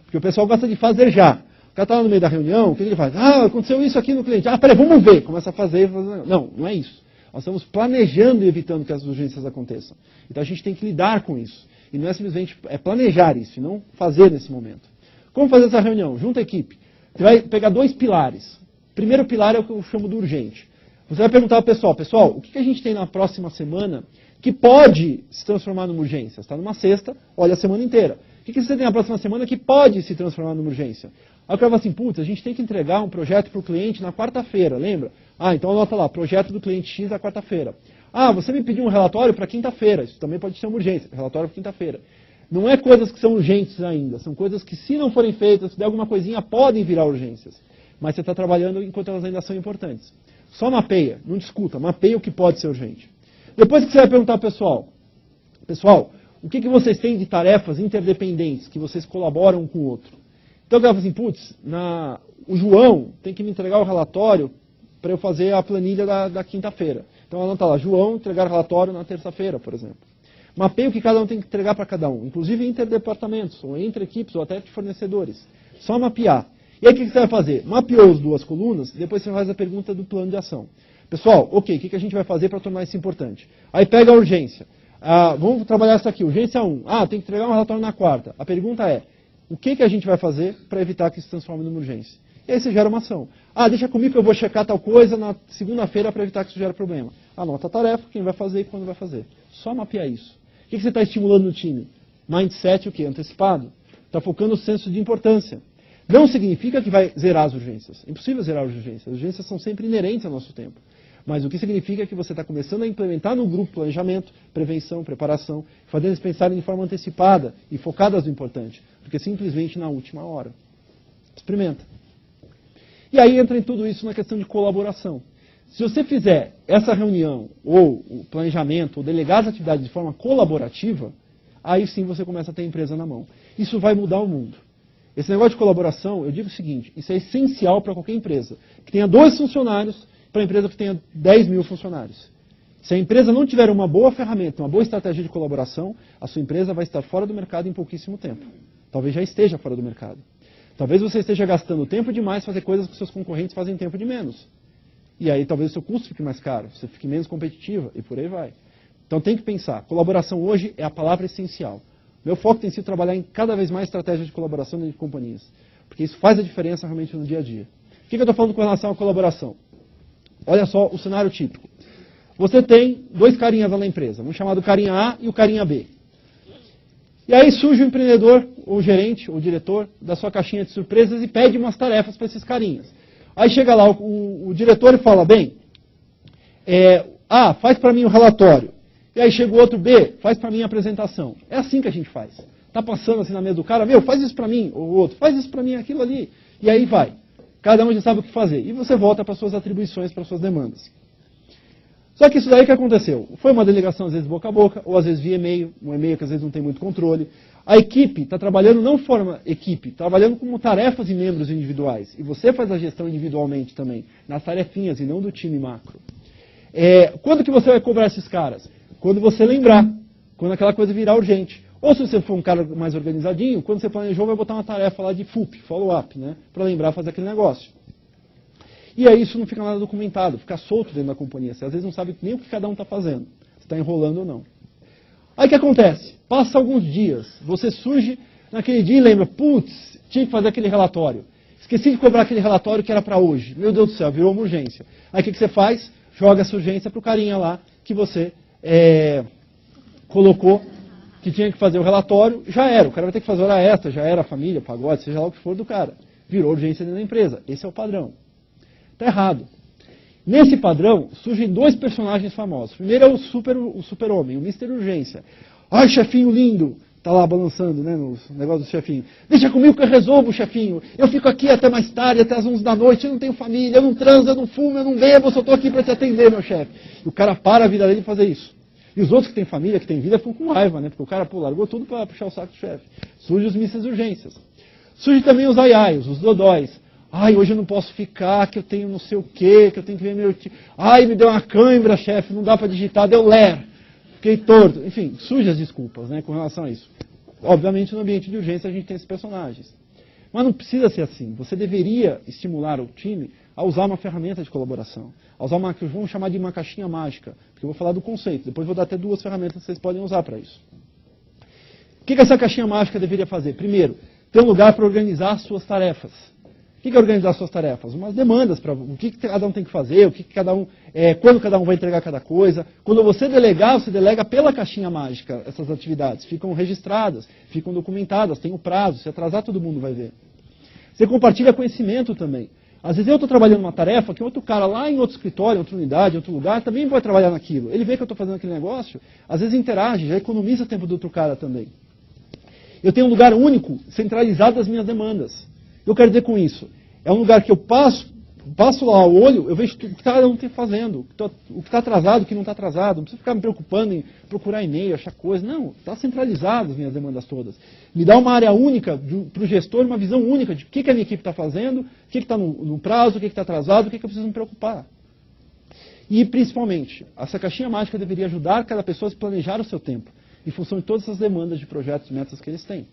Porque o pessoal gosta de fazer já. O cara está lá no meio da reunião, o que ele faz? Aconteceu isso aqui no cliente. Peraí, vamos ver. Começa a fazer. Não é isso. Nós estamos planejando e evitando que as urgências aconteçam. Então a gente tem que lidar com isso. E não é simplesmente planejar isso, e não fazer nesse momento. Como fazer essa reunião? Junta a equipe. Você vai pegar 2 pilares. O primeiro pilar é o que eu chamo do urgente. Você vai perguntar ao pessoal, o que a gente tem na próxima semana que pode se transformar numa urgência? Você está numa sexta, olha a semana inteira. O que você tem na próxima semana que pode se transformar numa urgência? Aí o cara fala assim, putz, a gente tem que entregar um projeto para o cliente na quarta-feira, lembra? Então anota lá, projeto do cliente X na quarta-feira. Você me pediu um relatório para quinta-feira, isso também pode ser uma urgência, relatório para quinta-feira. Não é coisas que são urgentes ainda, são coisas que se não forem feitas, se der alguma coisinha, podem virar urgências. Mas você está trabalhando enquanto elas ainda são importantes. Só mapeia, não discuta, mapeia o que pode ser urgente. Depois que você vai perguntar ao pessoal, o que vocês têm de tarefas interdependentes, que vocês colaboram um com o outro? Então o cara fala assim, putz, o João tem que me entregar o relatório para eu fazer a planilha da quinta-feira. Então anota lá, João entregar o relatório na terça-feira, por exemplo. Mapeia o que cada um tem que entregar para cada um, inclusive interdepartamentos, ou entre equipes, ou até de fornecedores. Só mapear. E aí o que você vai fazer? Mapeou as 2 colunas, depois você faz a pergunta do plano de ação. Pessoal, ok, o que a gente vai fazer para tornar isso importante? Aí pega a urgência. Vamos trabalhar isso aqui. Urgência 1. Tem que entregar um relatório na quarta. A pergunta é, o que a gente vai fazer para evitar que isso se transforme numa urgência? E aí você gera uma ação. Deixa comigo que eu vou checar tal coisa na segunda-feira para evitar que isso gere problema. Anota a tarefa, quem vai fazer e quando vai fazer. Só mapear isso. O que você está estimulando no time? Mindset o quê? Antecipado. Está focando o senso de importância. Não significa que vai zerar as urgências. É impossível zerar as urgências. As urgências são sempre inerentes ao nosso tempo. Mas o que significa é que você está começando a implementar no grupo planejamento, prevenção, preparação, fazendo eles pensarem de forma antecipada e focadas no importante, porque simplesmente na última hora. Experimenta. E aí entra em tudo isso na questão de colaboração. Se você fizer essa reunião, ou o planejamento, ou delegar as atividades de forma colaborativa, aí sim você começa a ter a empresa na mão. Isso vai mudar o mundo. Esse negócio de colaboração, eu digo o seguinte, isso é essencial para qualquer empresa. Que tenha 2 funcionários, para a empresa que tenha 10 mil funcionários. Se a empresa não tiver uma boa ferramenta, uma boa estratégia de colaboração, a sua empresa vai estar fora do mercado em pouquíssimo tempo. Talvez já esteja fora do mercado. Talvez você esteja gastando tempo demais fazer coisas que seus concorrentes fazem tempo de menos. E aí talvez o seu custo fique mais caro, você fique menos competitiva e por aí vai. Então tem que pensar, colaboração hoje é a palavra essencial. Meu foco tem sido trabalhar em cada vez mais estratégias de colaboração dentro de companhias. Porque isso faz a diferença realmente no dia a dia. O que eu estou falando com relação à colaboração? Olha só o cenário típico. Você tem 2 carinhas lá na empresa, vamos chamar do carinha A e o carinha B. E aí surge o empreendedor, ou o gerente, ou o diretor da sua caixinha de surpresas e pede umas tarefas para esses carinhas. Aí chega lá o diretor e fala, bem, A, faz para mim o relatório. E aí chega o outro, B, faz para mim a apresentação. É assim que a gente faz. Está passando assim na mesa do cara, faz isso para mim, ou o outro, faz isso para mim, aquilo ali. E aí vai. Cada um já sabe o que fazer. E você volta para suas atribuições, para suas demandas. Só que isso daí que aconteceu? Foi uma delegação, às vezes, boca a boca, ou às vezes via e-mail, um e-mail que às vezes não tem muito controle. A equipe está trabalhando não de forma equipe, trabalhando como tarefas e membros individuais. E você faz a gestão individualmente também, nas tarefinhas e não do time macro. Quando que você vai cobrar esses caras? Quando você lembrar, quando aquela coisa virar urgente. Ou se você for um cara mais organizadinho, quando você planejou, vai botar uma tarefa lá de FUP, follow-up, né? Para lembrar fazer aquele negócio. E aí isso não fica nada documentado, fica solto dentro da companhia. Você às vezes não sabe nem o que cada um está fazendo, se está enrolando ou não. Aí o que acontece? Passa alguns dias, você surge naquele dia e lembra, putz, tinha que fazer aquele relatório. Esqueci de cobrar aquele relatório que era para hoje. Meu Deus do céu, virou uma urgência. Aí o que você faz? Joga essa urgência para o carinha lá que você colocou que tinha que fazer o relatório, já era. O cara vai ter que fazer hora extra, já era a família, pagode, seja lá o que for do cara. Virou urgência dentro da empresa. Esse é o padrão. Está errado. Nesse padrão, surgem 2 personagens famosos. Primeiro é o super-homem, o Mr. Urgência. Ai, chefinho lindo! Está lá balançando, né, no negócio do chefinho. Deixa comigo que eu resolvo, chefinho. Eu fico aqui até mais tarde, até as 11 da noite, eu não tenho família, eu não transo, eu não fumo, eu não bebo, eu só estou aqui para te atender, meu chefe. E o cara para a vida dele de fazer isso. E os outros que têm família, que têm vida, ficam com raiva, né? Porque o cara largou tudo para puxar o saco do chefe. Surge os Mrs. Urgências. Surge também os aiais, os dodóis. Ai, hoje eu não posso ficar, que eu tenho não sei o quê, que eu tenho que ver meu tio. Ai, me deu uma cãibra, chefe, não dá para digitar, deu ler. Fiquei torto. Enfim, surgem as desculpas, né, com relação a isso. Obviamente, no ambiente de urgência, a gente tem esses personagens. Mas não precisa ser assim. Você deveria estimular o time a usar uma ferramenta de colaboração. A usar uma que vamos chamar de uma caixinha mágica. Porque eu vou falar do conceito. Depois vou dar até 2 ferramentas que vocês podem usar para isso. O que essa caixinha mágica deveria fazer? Primeiro, ter um lugar para organizar as suas tarefas. O que é organizar suas tarefas? Umas demandas para o que cada um tem que fazer, o que cada um, quando cada um vai entregar cada coisa. Quando você delegar, você delega pela caixinha mágica essas atividades. Ficam registradas, ficam documentadas, tem o prazo. Se atrasar, todo mundo vai ver. Você compartilha conhecimento também. Às vezes eu estou trabalhando uma tarefa que outro cara lá em outro escritório, em outra unidade, em outro lugar, também vai trabalhar naquilo. Ele vê que eu estou fazendo aquele negócio, às vezes interage, já economiza tempo do outro cara também. Eu tenho um lugar único, centralizado das minhas demandas. Eu quero dizer com isso, é um lugar que eu passo lá o olho, eu vejo o que cada um está fazendo, o que está atrasado, o que não está atrasado, não preciso ficar me preocupando em procurar e-mail, achar coisa, não, está centralizado as minhas demandas todas. Me dá uma área única para o gestor, uma visão única de o que a minha equipe está fazendo, o que está no prazo, o que está atrasado, o que eu preciso me preocupar. E, principalmente, essa caixinha mágica deveria ajudar cada pessoa a se planejar o seu tempo, em função de todas essas demandas de projetos e metas que eles têm.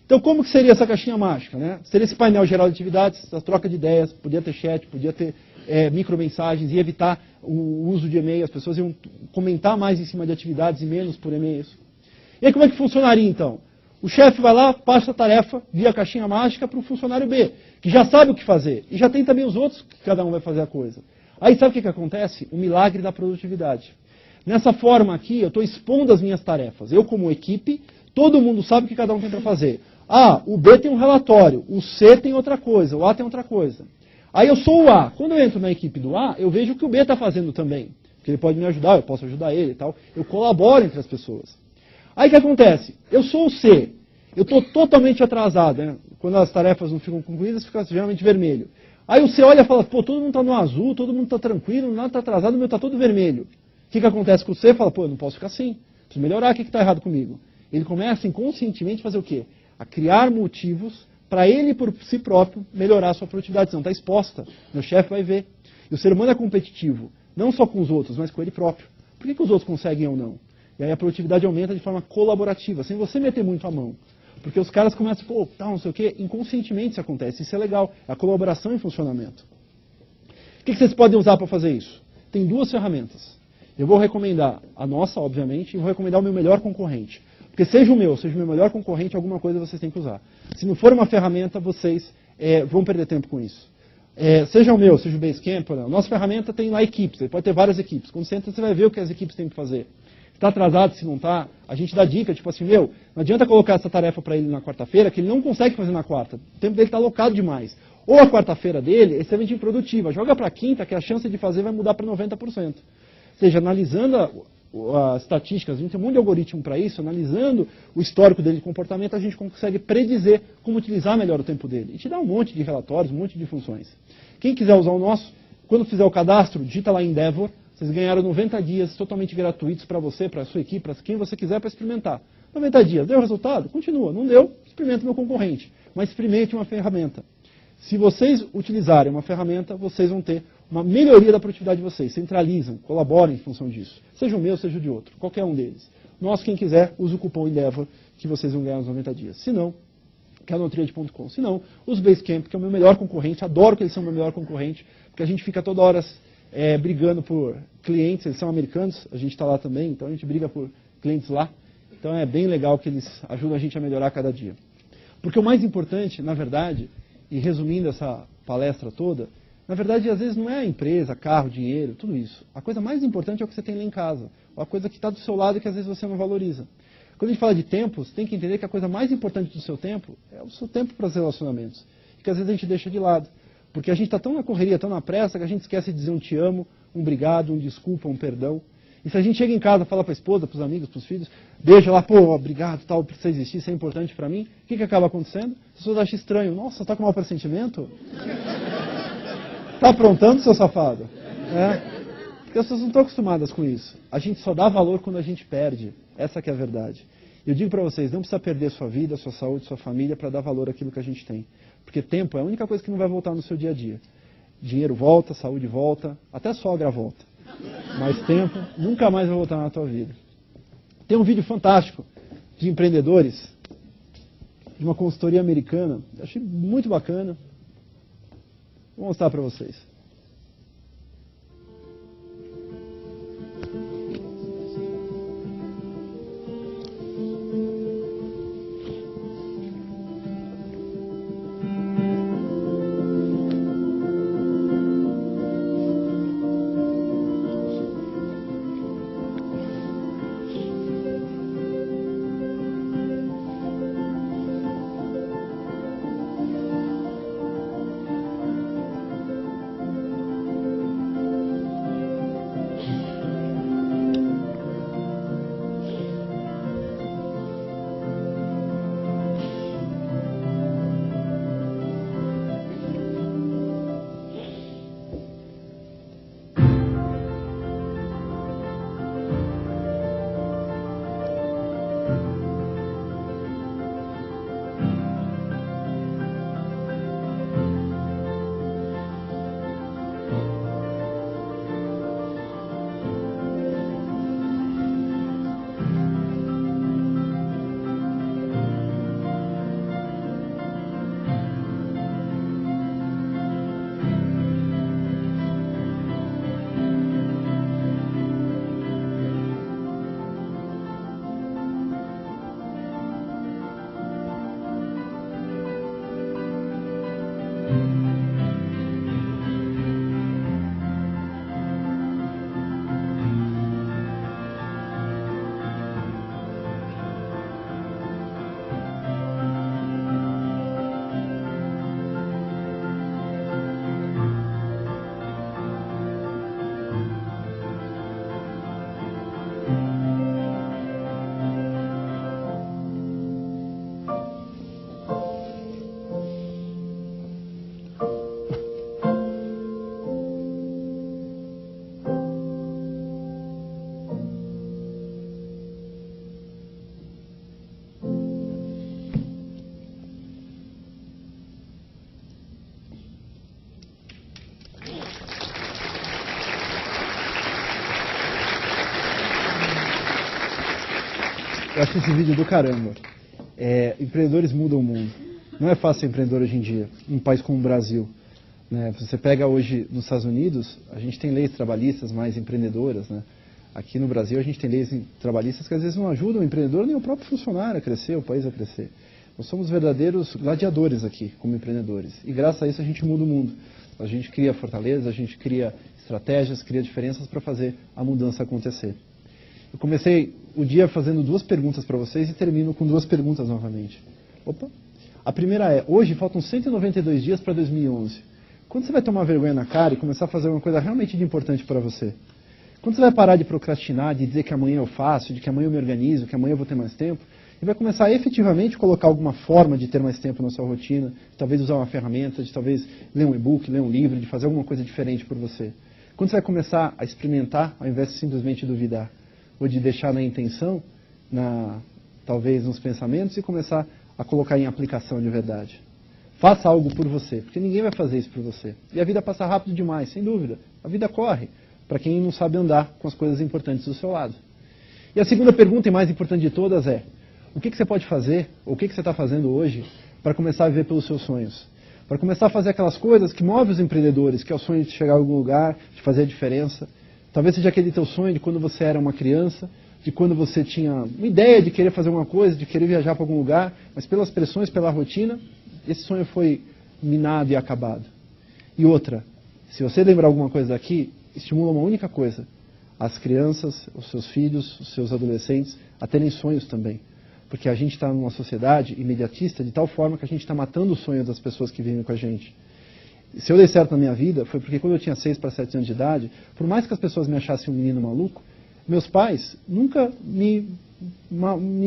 Então, como que seria essa caixinha mágica? Né? Seria esse painel geral de atividades, essa troca de ideias, podia ter chat, podia ter micromensagens, ia evitar o uso de e-mail, as pessoas iam comentar mais em cima de atividades e menos por e-mails. E aí, como é que funcionaria, então? O chefe vai lá, passa a tarefa via caixinha mágica para o funcionário B, que já sabe o que fazer, e já tem também os outros que cada um vai fazer a coisa. Aí, sabe o que acontece? O milagre da produtividade. Nessa forma aqui, eu estou expondo as minhas tarefas. Eu, como equipe, todo mundo sabe o que cada um tem para fazer. Ah, o B tem um relatório, o C tem outra coisa, o A tem outra coisa. Aí eu sou o A. Quando eu entro na equipe do A, eu vejo o que o B está fazendo também. Porque ele pode me ajudar, eu posso ajudar ele e tal. Eu colaboro entre as pessoas. Aí o que acontece? Eu sou o C. Eu estou totalmente atrasado. Né? Quando as tarefas não ficam concluídas, fica geralmente vermelho. Aí o C olha e fala, pô, todo mundo está no azul, todo mundo está tranquilo, nada está atrasado, o meu está todo vermelho. O que acontece com o C? Fala, pô, eu não posso ficar assim. Preciso melhorar, o que está errado comigo? Ele começa inconscientemente a fazer o quê? A criar motivos para ele, por si próprio, melhorar a sua produtividade. Senão está exposta. Meu chefe vai ver. E o ser humano é competitivo, não só com os outros, mas com ele próprio. Por que os outros conseguem ou não? E aí a produtividade aumenta de forma colaborativa, sem você meter muito a mão. Porque os caras começam, pô, tal, não sei o quê, inconscientemente isso acontece. Isso é legal. É a colaboração em funcionamento. O que vocês podem usar para fazer isso? Tem duas ferramentas. Eu vou recomendar a nossa, obviamente, e vou recomendar o meu melhor concorrente. Porque seja o meu melhor concorrente, alguma coisa vocês têm que usar. Se não for uma ferramenta, vocês vão perder tempo com isso. Seja o meu, seja o Basecamp, a nossa ferramenta tem lá equipes, ele pode ter várias equipes. Quando você entra, você vai ver o que as equipes têm que fazer. Se está atrasado, se não está, a gente dá dica, tipo assim, não adianta colocar essa tarefa para ele na quarta-feira, que ele não consegue fazer na quarta. O tempo dele está alocado demais. Ou a quarta-feira dele é extremamente improdutiva. Joga para a quinta, que a chance de fazer vai mudar para 90%. Ou seja, analisando as estatísticas, a gente tem um monte de algoritmo para isso, analisando o histórico dele de comportamento, a gente consegue predizer como utilizar melhor o tempo dele. E te dá um monte de relatórios, um monte de funções. Quem quiser usar o nosso, quando fizer o cadastro, digita lá em Endeavor, vocês ganharam 90 dias totalmente gratuitos para você, para a sua equipe, para quem você quiser para experimentar. 90 dias, deu resultado? Continua. Não deu? Experimenta o meu concorrente. Mas experimente uma ferramenta. Se vocês utilizarem uma ferramenta, vocês vão ter uma melhoria da produtividade de vocês. Centralizam, colaborem em função disso. Seja o meu, seja o de outro. Qualquer um deles. Nós, quem quiser, use o cupom Endeavor que vocês vão ganhar nos 90 dias. Se não, canaltriade.com. Se não, os Basecamp, que é o meu melhor concorrente. Adoro que eles são o meu melhor concorrente, porque a gente fica toda hora brigando por clientes. Eles são americanos, a gente está lá também, então a gente briga por clientes lá. Então é bem legal que eles ajudam a gente a melhorar cada dia. Porque o mais importante, na verdade, e resumindo essa palestra toda, na verdade, às vezes não é a empresa, carro, dinheiro, tudo isso. A coisa mais importante é o que você tem lá em casa. Ou a coisa que está do seu lado e que às vezes você não valoriza. Quando a gente fala de tempo, você tem que entender que a coisa mais importante do seu tempo é o seu tempo para os relacionamentos. E que às vezes a gente deixa de lado. Porque a gente está tão na correria, tão na pressa, que a gente esquece de dizer um te amo, um obrigado, um desculpa, um perdão. E se a gente chega em casa, fala para a esposa, para os amigos, para os filhos, deixa lá, pô, obrigado, tal, precisa existir, isso é importante para mim, o que acaba acontecendo? As pessoas acham estranho. Nossa, você está com mau pressentimento? Está aprontando, seu safado? Porque as pessoas não estão acostumadas com isso. A gente só dá valor quando a gente perde. Essa que é a verdade. Eu digo para vocês, não precisa perder sua vida, sua saúde, sua família para dar valor àquilo que a gente tem. Porque tempo é a única coisa que não vai voltar no seu dia a dia. Dinheiro volta, saúde volta, até sogra volta. Mas tempo nunca mais vai voltar na tua vida. Tem um vídeo fantástico de empreendedores, de uma consultoria americana. Eu achei muito bacana. Vou mostrar para vocês. Eu acho esse vídeo do caramba. Empreendedores mudam o mundo. Não é fácil ser empreendedor hoje em dia, em um país como o Brasil. Né? Você pega hoje nos Estados Unidos, a gente tem leis trabalhistas mais empreendedoras. Né? Aqui no Brasil a gente tem leis trabalhistas que às vezes não ajudam o empreendedor nem o próprio funcionário a crescer, o país a crescer. Nós somos verdadeiros gladiadores aqui, como empreendedores. E graças a isso a gente muda o mundo. A gente cria fortalezas, a gente cria estratégias, cria diferenças para fazer a mudança acontecer. Eu comecei o dia fazendo 2 perguntas para vocês e termino com 2 perguntas novamente. Opa! A primeira é, hoje faltam 192 dias para 2011. Quando você vai tomar vergonha na cara e começar a fazer uma coisa realmente de importante para você? Quando você vai parar de procrastinar, de dizer que amanhã eu faço, de que amanhã eu me organizo, que amanhã eu vou ter mais tempo, e vai começar a efetivamente colocar alguma forma de ter mais tempo na sua rotina, de talvez usar uma ferramenta, de talvez ler um e-book, ler um livro, de fazer alguma coisa diferente por você. Quando você vai começar a experimentar, ao invés de simplesmente duvidar, ou de deixar na intenção, talvez nos pensamentos, e começar a colocar em aplicação de verdade. Faça algo por você, porque ninguém vai fazer isso por você. E a vida passa rápido demais, sem dúvida. A vida corre, para quem não sabe andar com as coisas importantes do seu lado. E a segunda pergunta, e mais importante de todas, é: o que você pode fazer, ou o que você está fazendo hoje, para começar a viver pelos seus sonhos? Para começar a fazer aquelas coisas que movem os empreendedores, que é o sonho de chegar a algum lugar, de fazer a diferença. Talvez seja aquele teu sonho de quando você era uma criança, de quando você tinha uma ideia de querer fazer alguma coisa, de querer viajar para algum lugar, mas pelas pressões, pela rotina, esse sonho foi minado e acabado. E outra, se você lembrar alguma coisa daqui, estimula uma única coisa: as crianças, os seus filhos, os seus adolescentes, a terem sonhos também. Porque a gente está numa sociedade imediatista de tal forma que a gente está matando os sonhos das pessoas que vivem com a gente. Se eu dei certo na minha vida, foi porque quando eu tinha 6 para 7 anos de idade, por mais que as pessoas me achassem um menino maluco, meus pais nunca me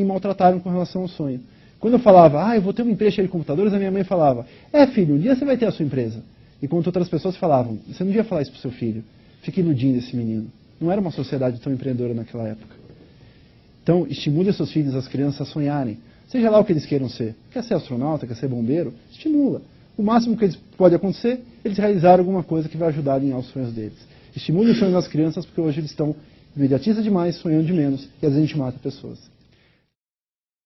maltrataram com relação ao sonho. Quando eu falava, eu vou ter uma empresa cheia de computadores, a minha mãe falava, filho, um dia você vai ter a sua empresa. Enquanto outras pessoas falavam, você não devia falar isso para o seu filho, fique iludindo esse menino. Não era uma sociedade tão empreendedora naquela época. Então, estimule os seus filhos, as crianças, a sonharem. Seja lá o que eles queiram ser. Quer ser astronauta, quer ser bombeiro? Estimula. O máximo que pode acontecer, eles realizarem alguma coisa que vai ajudar a alinhar os sonhos deles. Estimule os sonhos das crianças, porque hoje eles estão imediatistas demais, sonhando de menos, e às vezes a gente mata pessoas.